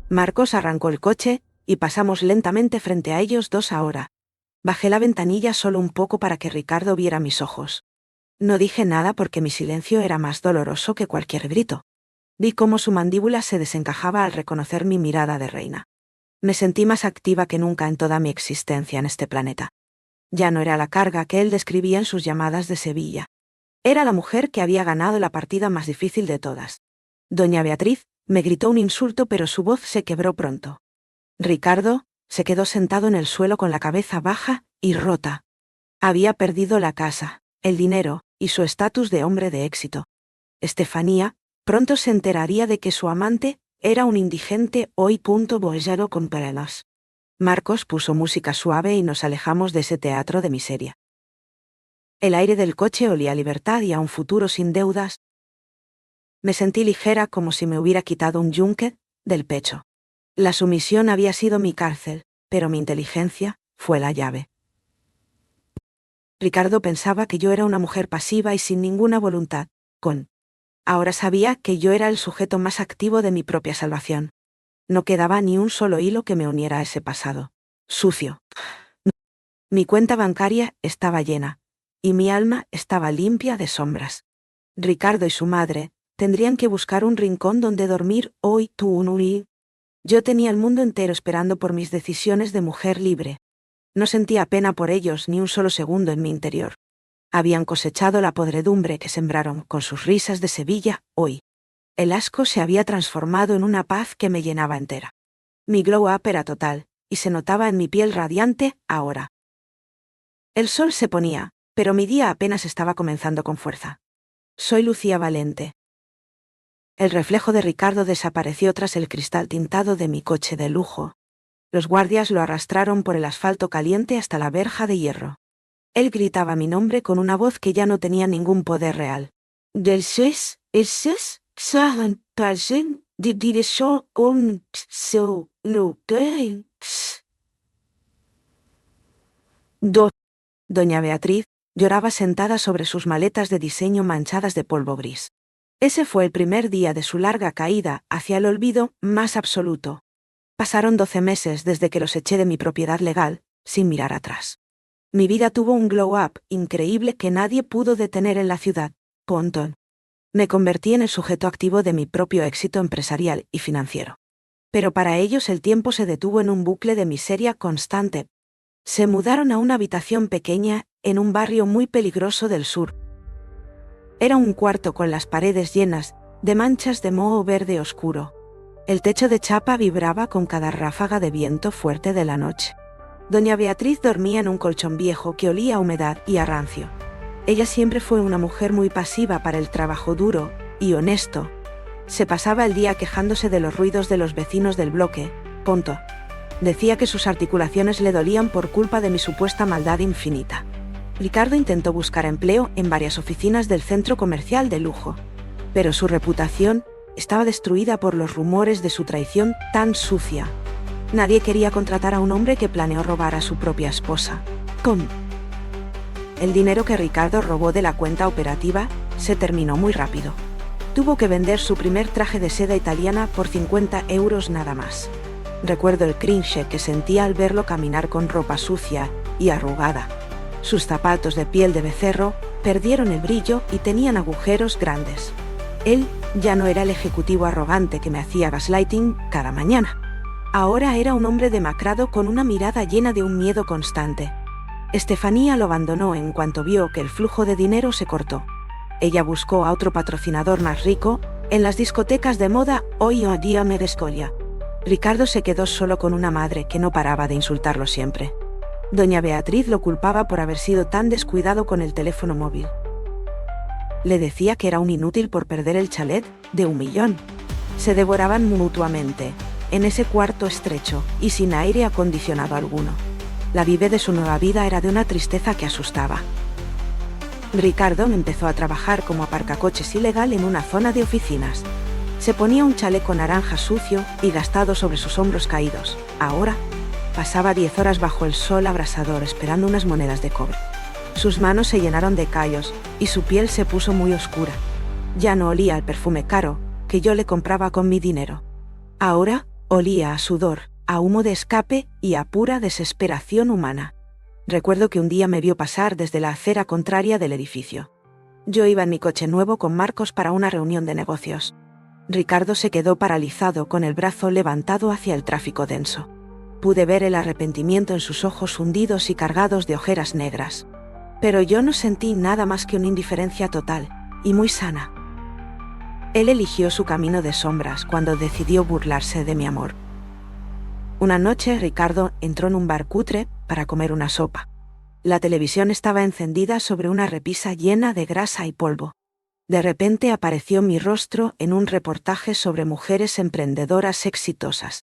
Marcos arrancó el coche, y pasamos lentamente frente a ellos dos ahora. Bajé la ventanilla solo un poco para que Ricardo viera mis ojos. No dije nada porque mi silencio era más doloroso que cualquier grito. Vi cómo su mandíbula se desencajaba al reconocer mi mirada de reina. Me sentí más activa que nunca en toda mi existencia en este planeta. Ya no era la carga que él describía en sus llamadas de Sevilla. Era la mujer que había ganado la partida más difícil de todas. Doña Beatriz me gritó un insulto, pero su voz se quebró pronto. Ricardo se quedó sentado en el suelo con la cabeza baja y rota. Había perdido la casa, el dinero y su estatus de hombre de éxito. Estefanía pronto se enteraría de que su amante era un indigente boyero con perenas. Marcos puso música suave y nos alejamos de ese teatro de miseria. El aire del coche olía a libertad y a un futuro sin deudas. Me sentí ligera como si me hubiera quitado un yunque del pecho. La sumisión había sido mi cárcel, pero mi inteligencia fue la llave. Ricardo pensaba que yo era una mujer pasiva y sin ninguna voluntad. Ahora sabía que yo era el sujeto más activo de mi propia salvación. No quedaba ni un solo hilo que me uniera a ese pasado sucio. Mi cuenta bancaria estaba llena, y mi alma estaba limpia de sombras. Ricardo y su madre tendrían que buscar un rincón donde dormir hoy. Yo tenía el mundo entero esperando por mis decisiones de mujer libre. No sentía pena por ellos ni un solo segundo en mi interior. Habían cosechado la podredumbre que sembraron con sus risas de Sevilla hoy. El asco se había transformado en una paz que me llenaba entera. Mi glow up era total, y se notaba en mi piel radiante, ahora. El sol se ponía, pero mi día apenas estaba comenzando con fuerza. Soy Lucía Valente. El reflejo de Ricardo desapareció tras el cristal tintado de mi coche de lujo. Los guardias lo arrastraron por el asfalto caliente hasta la verja de hierro. Él gritaba mi nombre con una voz que ya no tenía ningún poder real. Del SES, saben, pasen, so, no, Doña Beatriz lloraba sentada sobre sus maletas de diseño manchadas de polvo gris. Ese fue el primer día de su larga caída hacia el olvido más absoluto. Pasaron 12 meses desde que los eché de mi propiedad legal, sin mirar atrás. Mi vida tuvo un glow up increíble que nadie pudo detener en la ciudad. Pontón. Me convertí en el sujeto activo de mi propio éxito empresarial y financiero. Pero para ellos el tiempo se detuvo en un bucle de miseria constante. Se mudaron a una habitación pequeña, en un barrio muy peligroso del sur. Era un cuarto con las paredes llenas de manchas de moho verde oscuro. El techo de chapa vibraba con cada ráfaga de viento fuerte de la noche. Doña Beatriz dormía en un colchón viejo que olía a humedad y a rancio. Ella siempre fue una mujer muy pasiva para el trabajo duro y honesto. Se pasaba el día quejándose de los ruidos de los vecinos del bloque. Decía que sus articulaciones le dolían por culpa de mi supuesta maldad infinita. Ricardo intentó buscar empleo en varias oficinas del centro comercial de lujo, pero su reputación estaba destruida por los rumores de su traición tan sucia. Nadie quería contratar a un hombre que planeó robar a su propia esposa. El dinero que Ricardo robó de la cuenta operativa se terminó muy rápido. Tuvo que vender su primer traje de seda italiana por 50 euros nada más. Recuerdo el cringe que sentía al verlo caminar con ropa sucia y arrugada. Sus zapatos de piel de becerro perdieron el brillo y tenían agujeros grandes. Él ya no era el ejecutivo arrogante que me hacía gaslighting cada mañana. Ahora era un hombre demacrado con una mirada llena de un miedo constante. Estefanía lo abandonó en cuanto vio que el flujo de dinero se cortó. Ella buscó a otro patrocinador más rico en las discotecas de moda hoy en día me descolla. Ricardo se quedó solo con una madre que no paraba de insultarlo siempre. Doña Beatriz lo culpaba por haber sido tan descuidado con el teléfono móvil. Le decía que era un inútil por perder el chalet de 1 millón. Se devoraban mutuamente, en ese cuarto estrecho y sin aire acondicionado alguno. La vive de su nueva vida era de una tristeza que asustaba. Ricardo empezó a trabajar como aparcacoches ilegal en una zona de oficinas. Se ponía un chaleco naranja sucio y gastado sobre sus hombros caídos. Ahora, pasaba 10 horas bajo el sol abrasador esperando unas monedas de cobre. Sus manos se llenaron de callos y su piel se puso muy oscura. Ya no olía al perfume caro que yo le compraba con mi dinero. Ahora, olía a sudor, a humo de escape y a pura desesperación humana. Recuerdo que un día me vio pasar desde la acera contraria del edificio. Yo iba en mi coche nuevo con Marcos para una reunión de negocios. Ricardo se quedó paralizado con el brazo levantado hacia el tráfico denso. Pude ver el arrepentimiento en sus ojos hundidos y cargados de ojeras negras. Pero yo no sentí nada más que una indiferencia total, y muy sana. Él eligió su camino de sombras cuando decidió burlarse de mi amor. Una noche Ricardo entró en un bar cutre para comer una sopa. La televisión estaba encendida sobre una repisa llena de grasa y polvo. De repente apareció mi rostro en un reportaje sobre mujeres emprendedoras exitosas.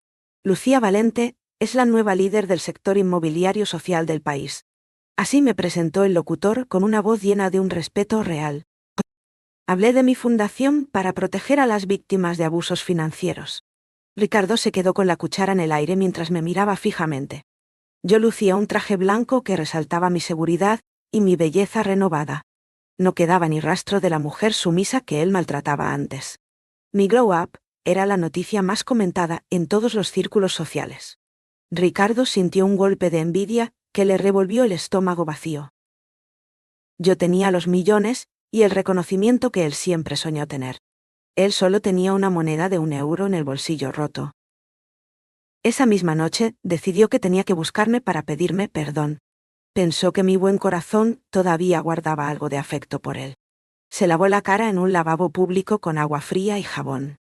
Lucía Valente es la nueva líder del sector inmobiliario social del país. Así me presentó el locutor con una voz llena de un respeto real. Hablé de mi fundación para proteger a las víctimas de abusos financieros. Ricardo se quedó con la cuchara en el aire mientras me miraba fijamente. Yo lucía un traje blanco que resaltaba mi seguridad y mi belleza renovada. No quedaba ni rastro de la mujer sumisa que él maltrataba antes. Mi glow up era la noticia más comentada en todos los círculos sociales. Ricardo sintió un golpe de envidia que le revolvió el estómago vacío. Yo tenía los millones y el reconocimiento que él siempre soñó tener. Él solo tenía una moneda de 1 euro en el bolsillo roto. Esa misma noche decidió que tenía que buscarme para pedirme perdón. Pensó que mi buen corazón todavía guardaba algo de afecto por él. Se lavó la cara en un lavabo público con agua fría y jabón.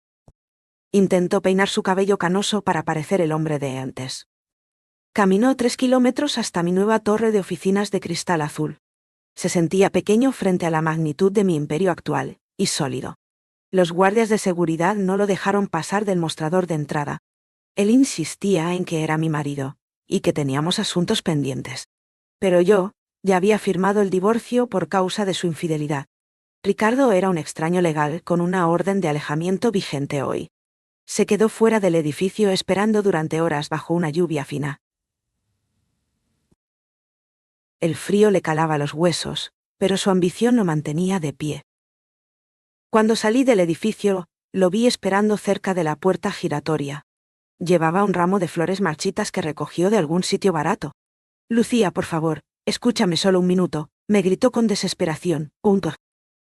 Intentó peinar su cabello canoso para parecer el hombre de antes. Caminó 3 kilómetros hasta mi nueva torre de oficinas de cristal azul. Se sentía pequeño frente a la magnitud de mi imperio actual, y sólido. Los guardias de seguridad no lo dejaron pasar del mostrador de entrada. Él insistía en que era mi marido, y que teníamos asuntos pendientes. Pero yo, ya había firmado el divorcio por causa de su infidelidad. Ricardo era un extraño legal con una orden de alejamiento vigente hoy. Se quedó fuera del edificio esperando durante horas bajo una lluvia fina. El frío le calaba los huesos, pero su ambición lo mantenía de pie. Cuando salí del edificio, lo vi esperando cerca de la puerta giratoria. Llevaba un ramo de flores marchitas que recogió de algún sitio barato. «Lucía, por favor, escúchame solo un minuto», me gritó con desesperación.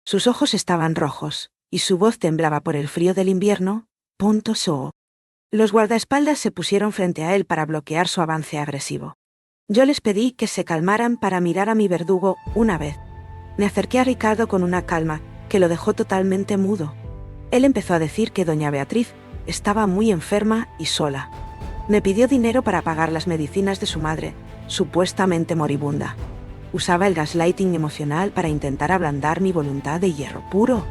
Sus ojos estaban rojos, y su voz temblaba por el frío del invierno. Los guardaespaldas se pusieron frente a él para bloquear su avance agresivo. Yo les pedí que se calmaran para mirar a mi verdugo una vez. Me acerqué a Ricardo con una calma que lo dejó totalmente mudo. Él empezó a decir que doña Beatriz estaba muy enferma y sola. Me pidió dinero para pagar las medicinas de su madre, supuestamente moribunda. Usaba el gaslighting emocional para intentar ablandar mi voluntad de hierro puro.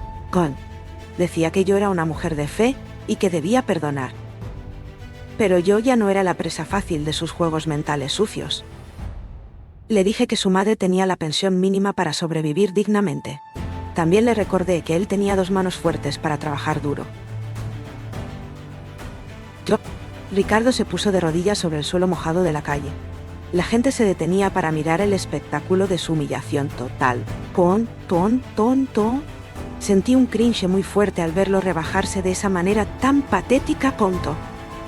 Decía que yo era una mujer de fe y que debía perdonar. Pero yo ya no era la presa fácil de sus juegos mentales sucios. Le dije que su madre tenía la pensión mínima para sobrevivir dignamente. También le recordé que él tenía 2 manos fuertes para trabajar duro. Ricardo se puso de rodillas sobre el suelo mojado de la calle. La gente se detenía para mirar el espectáculo de su humillación total. Sentí un cringe muy fuerte al verlo rebajarse de esa manera tan patética.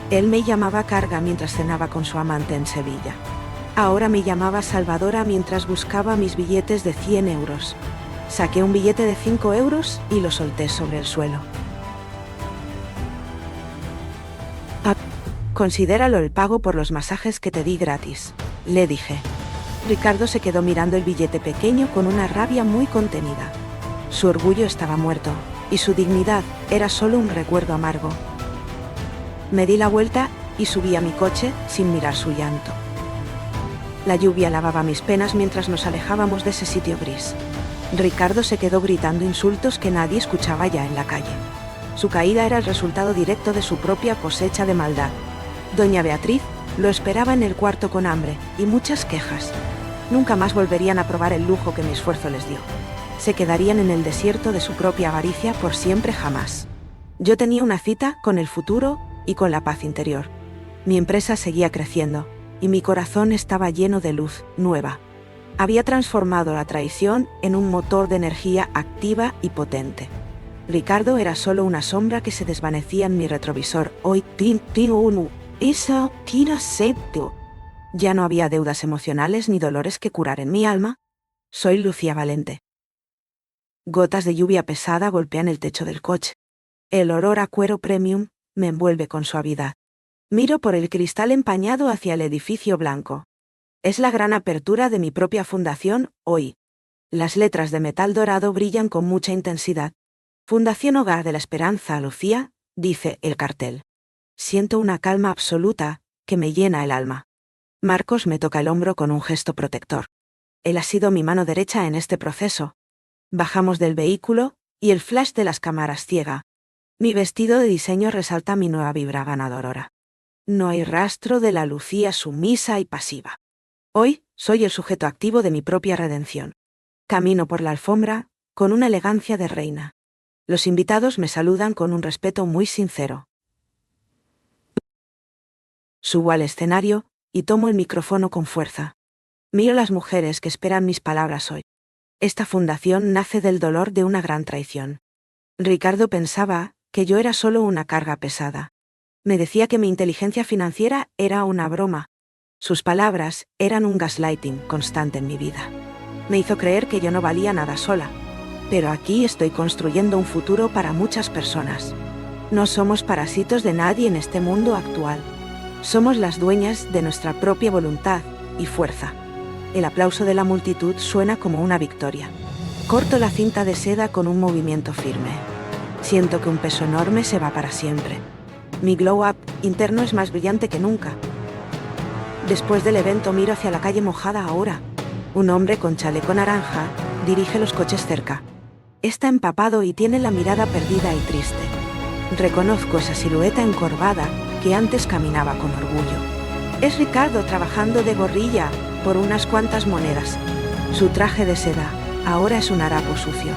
Él me llamaba Carga mientras cenaba con su amante en Sevilla. Ahora me llamaba Salvadora mientras buscaba mis billetes de 100 euros. Saqué un billete de 5 euros y lo solté sobre el suelo. Considéralo el pago por los masajes que te di gratis, le dije. Ricardo se quedó mirando el billete pequeño con una rabia muy contenida. Su orgullo estaba muerto, y su dignidad era solo un recuerdo amargo. Me di la vuelta y subí a mi coche sin mirar su llanto. La lluvia lavaba mis penas mientras nos alejábamos de ese sitio gris. Ricardo se quedó gritando insultos que nadie escuchaba ya en la calle. Su caída era el resultado directo de su propia cosecha de maldad. Doña Beatriz lo esperaba en el cuarto con hambre y muchas quejas. Nunca más volverían a probar el lujo que mi esfuerzo les dio. Se quedarían en el desierto de su propia avaricia por siempre jamás. Yo tenía una cita con el futuro y con la paz interior. Mi empresa seguía creciendo, y mi corazón estaba lleno de luz nueva. Había transformado la traición en un motor de energía activa y potente. Ricardo era solo una sombra que se desvanecía en mi retrovisor. Hoy, ya no había deudas emocionales ni dolores que curar en mi alma. Soy Lucía Valente. Gotas de lluvia pesada golpean el techo del coche. El olor a cuero premium me envuelve con suavidad. Miro por el cristal empañado hacia el edificio blanco. Es la gran apertura de mi propia fundación, hoy. Las letras de metal dorado brillan con mucha intensidad. Fundación Hogar de la Esperanza, Lucía, dice el cartel. Siento una calma absoluta que me llena el alma. Marcos me toca el hombro con un gesto protector. Él ha sido mi mano derecha en este proceso. Bajamos del vehículo, y el flash de las cámaras ciega. Mi vestido de diseño resalta mi nueva vibra ganadora. No hay rastro de la Lucía sumisa y pasiva. Hoy, soy el sujeto activo de mi propia redención. Camino por la alfombra, con una elegancia de reina. Los invitados me saludan con un respeto muy sincero. Subo al escenario, y tomo el micrófono con fuerza. Miro las mujeres que esperan mis palabras hoy. Esta fundación nace del dolor de una gran traición. Ricardo pensaba que yo era solo una carga pesada. Me decía que mi inteligencia financiera era una broma. Sus palabras eran un gaslighting constante en mi vida. Me hizo creer que yo no valía nada sola. Pero aquí estoy construyendo un futuro para muchas personas. No somos parásitos de nadie en este mundo actual. Somos las dueñas de nuestra propia voluntad y fuerza. El aplauso de la multitud suena como una victoria. Corto la cinta de seda con un movimiento firme. Siento que un peso enorme se va para siempre. Mi glow up interno es más brillante que nunca. Después del evento miro hacia la calle mojada ahora. Un hombre con chaleco naranja dirige los coches cerca. Está empapado y tiene la mirada perdida y triste. Reconozco esa silueta encorvada que antes caminaba con orgullo. Es Ricardo trabajando de gorrilla por unas cuantas monedas. Su traje de seda ahora es un harapo sucio.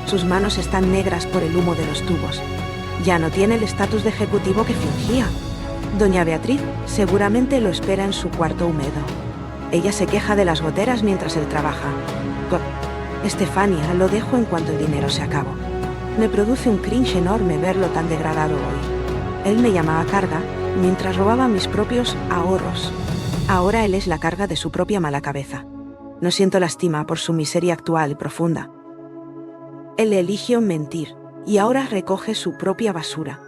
Sus manos están negras por el humo de los tubos. Ya no tiene el estatus de ejecutivo que fingía. Doña Beatriz seguramente lo espera en su cuarto húmedo. Ella se queja de las goteras mientras él trabaja. Estefania lo dejo en cuanto el dinero se acabó. Me produce un cringe enorme verlo tan degradado hoy. Él me llamaba carga mientras robaba mis propios ahorros. Ahora él es la carga de su propia mala cabeza. No siento lástima por su miseria actual y profunda. Él eligió mentir y ahora recoge su propia basura.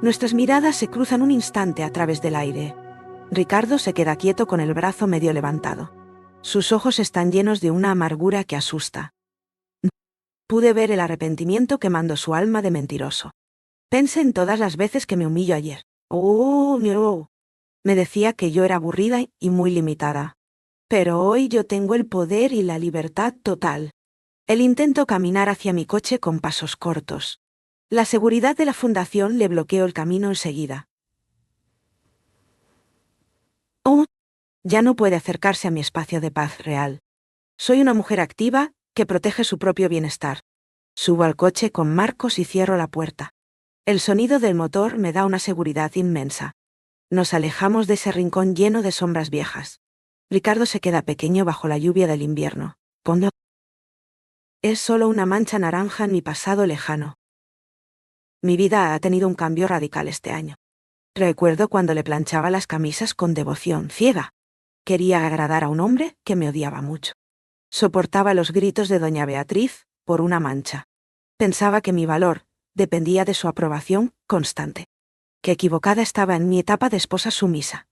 Nuestras miradas se cruzan un instante a través del aire. Ricardo se queda quieto con el brazo medio levantado. Sus ojos están llenos de una amargura que asusta. Pude ver el arrepentimiento quemando su alma de mentiroso. Pensé en todas las veces que me humilló ayer. Oh, no. Me decía que yo era aburrida y muy limitada. Pero hoy yo tengo el poder y la libertad total. Él intentó caminar hacia mi coche con pasos cortos. La seguridad de la fundación le bloqueó el camino enseguida. Oh, ya no puede acercarse a mi espacio de paz real. Soy una mujer activa que protege su propio bienestar. Subo al coche con Marcos y cierro la puerta. El sonido del motor me da una seguridad inmensa. Nos alejamos de ese rincón lleno de sombras viejas. Ricardo se queda pequeño bajo la lluvia del invierno. Es solo una mancha naranja en mi pasado lejano. Mi vida ha tenido un cambio radical este año. Recuerdo cuando le planchaba las camisas con devoción ciega. Quería agradar a un hombre que me odiaba mucho. Soportaba los gritos de doña Beatriz por una mancha. Pensaba que mi valor dependía de su aprobación constante. Qué equivocada estaba en mi etapa de esposa sumisa.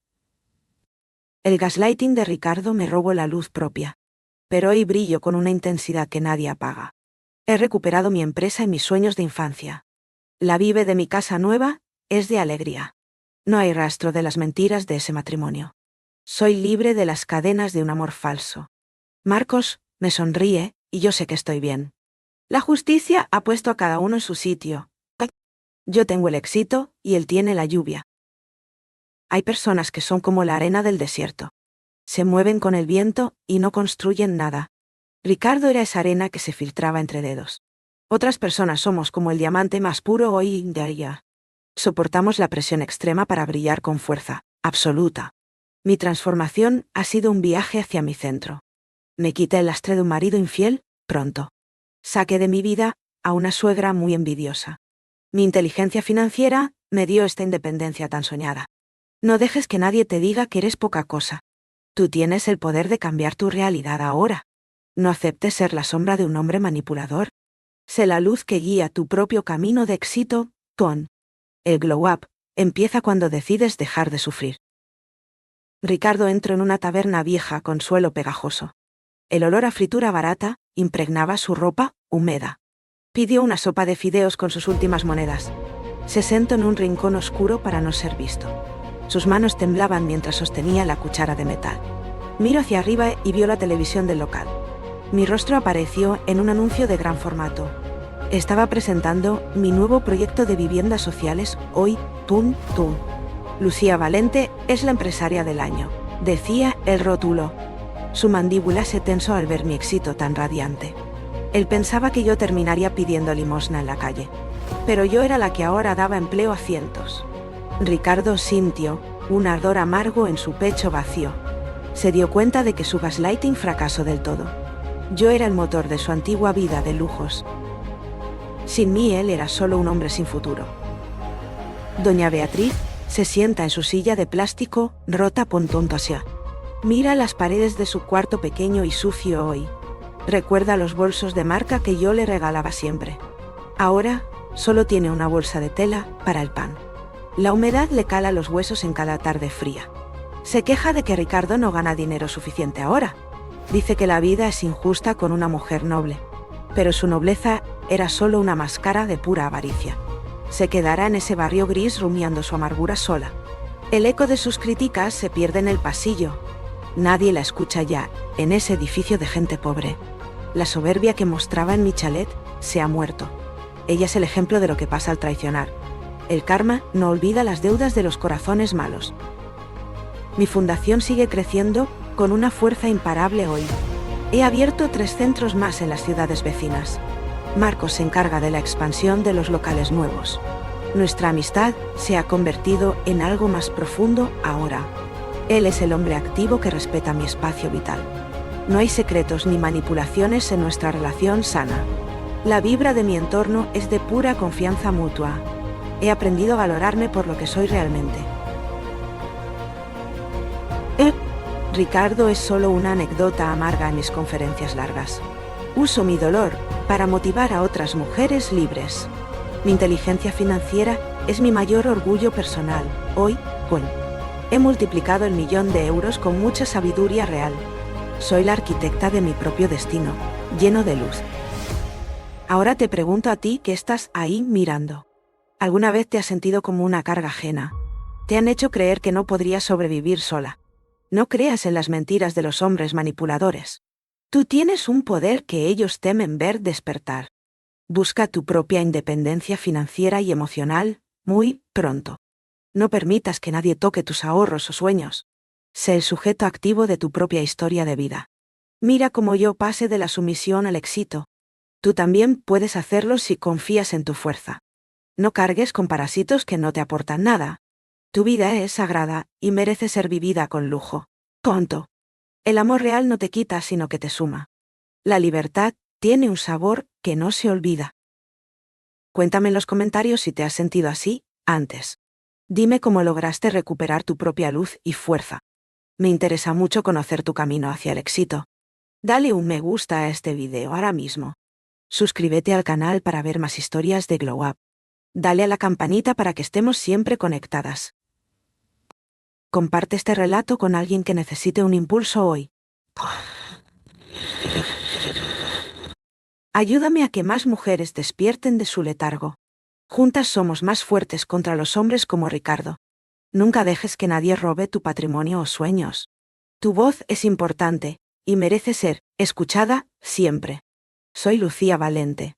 El gaslighting de Ricardo me robó la luz propia. Pero hoy brillo con una intensidad que nadie apaga. He recuperado mi empresa y mis sueños de infancia. La vive de mi casa nueva es de alegría. No hay rastro de las mentiras de ese matrimonio. Soy libre de las cadenas de un amor falso. Marcos me sonríe y yo sé que estoy bien. La justicia ha puesto a cada uno en su sitio. Yo tengo el éxito y él tiene la lluvia. Hay personas que son como la arena del desierto. Se mueven con el viento y no construyen nada. Ricardo era esa arena que se filtraba entre dedos. Otras personas somos como el diamante más puro hoy en día. Soportamos la presión extrema para brillar con fuerza absoluta. Mi transformación ha sido un viaje hacia mi centro. Me quité el lastre de un marido infiel, pronto. Saqué de mi vida a una suegra muy envidiosa. Mi inteligencia financiera me dio esta independencia tan soñada. No dejes que nadie te diga que eres poca cosa. Tú tienes el poder de cambiar tu realidad ahora. No aceptes ser la sombra de un hombre manipulador. Sé la luz que guía tu propio camino de éxito, Con. El glow up empieza cuando decides dejar de sufrir. Ricardo entró en una taberna vieja con suelo pegajoso. El olor a fritura barata impregnaba su ropa húmeda. Pidió una sopa de fideos con sus últimas monedas. Se sentó en un rincón oscuro para no ser visto. Sus manos temblaban mientras sostenía la cuchara de metal. Miró hacia arriba y vio la televisión del local. Mi rostro apareció en un anuncio de gran formato. Estaba presentando mi nuevo proyecto de viviendas sociales hoy, tum. Lucía Valente es la empresaria del año, decía el rótulo. Su mandíbula se tensó al ver mi éxito tan radiante. Él pensaba que yo terminaría pidiendo limosna en la calle. Pero yo era la que ahora daba empleo a cientos. Ricardo sintió un ardor amargo en su pecho vacío. Se dio cuenta de que su gaslighting fracasó del todo. Yo era el motor de su antigua vida de lujos. Sin mí él era solo un hombre sin futuro. Doña Beatriz se sienta en su silla de plástico, rota por tontasia. Mira las paredes de su cuarto pequeño y sucio hoy. Recuerda los bolsos de marca que yo le regalaba siempre. Ahora, solo tiene una bolsa de tela para el pan. La humedad le cala los huesos en cada tarde fría. Se queja de que Ricardo no gana dinero suficiente ahora. Dice que la vida es injusta con una mujer noble, pero su nobleza era solo una máscara de pura avaricia. Se quedará en ese barrio gris rumiando su amargura sola. El eco de sus críticas se pierde en el pasillo. Nadie la escucha ya, en ese edificio de gente pobre. La soberbia que mostraba en mi chalet se ha muerto. Ella es el ejemplo de lo que pasa al traicionar. El karma no olvida las deudas de los corazones malos. Mi fundación sigue creciendo con una fuerza imparable hoy. He abierto 3 centros más en las ciudades vecinas. Marcos se encarga de la expansión de los locales nuevos. Nuestra amistad se ha convertido en algo más profundo ahora. Él es el hombre activo que respeta mi espacio vital. No hay secretos ni manipulaciones en nuestra relación sana. La vibra de mi entorno es de pura confianza mutua. He aprendido a valorarme por lo que soy realmente. Ricardo es solo una anécdota amarga en mis conferencias largas. Uso mi dolor para motivar a otras mujeres libres. Mi inteligencia financiera es mi mayor orgullo personal. Hoy, he multiplicado el €1.000.000 con mucha sabiduría real. Soy la arquitecta de mi propio destino, lleno de luz. Ahora te pregunto a ti que estás ahí mirando. ¿Alguna vez te has sentido como una carga ajena? Te han hecho creer que no podrías sobrevivir sola. No creas en las mentiras de los hombres manipuladores. Tú tienes un poder que ellos temen ver despertar. Busca tu propia independencia financiera y emocional, muy pronto. No permitas que nadie toque tus ahorros o sueños. Sé el sujeto activo de tu propia historia de vida. Mira cómo yo pasé de la sumisión al éxito. Tú también puedes hacerlo si confías en tu fuerza. No cargues con parásitos que no te aportan nada. Tu vida es sagrada y merece ser vivida con lujo. Tonto. El amor real no te quita sino que te suma. La libertad tiene un sabor que no se olvida. Cuéntame en los comentarios si te has sentido así antes. Dime cómo lograste recuperar tu propia luz y fuerza. Me interesa mucho conocer tu camino hacia el éxito. Dale un me gusta a este video ahora mismo. Suscríbete al canal para ver más historias de Glow Up. Dale a la campanita para que estemos siempre conectadas. Comparte este relato con alguien que necesite un impulso hoy. Ayúdame a que más mujeres despierten de su letargo. Juntas somos más fuertes contra los hombres como Ricardo. Nunca dejes que nadie robe tu patrimonio o sueños. Tu voz es importante, y merece ser escuchada siempre. Soy Lucía Valente.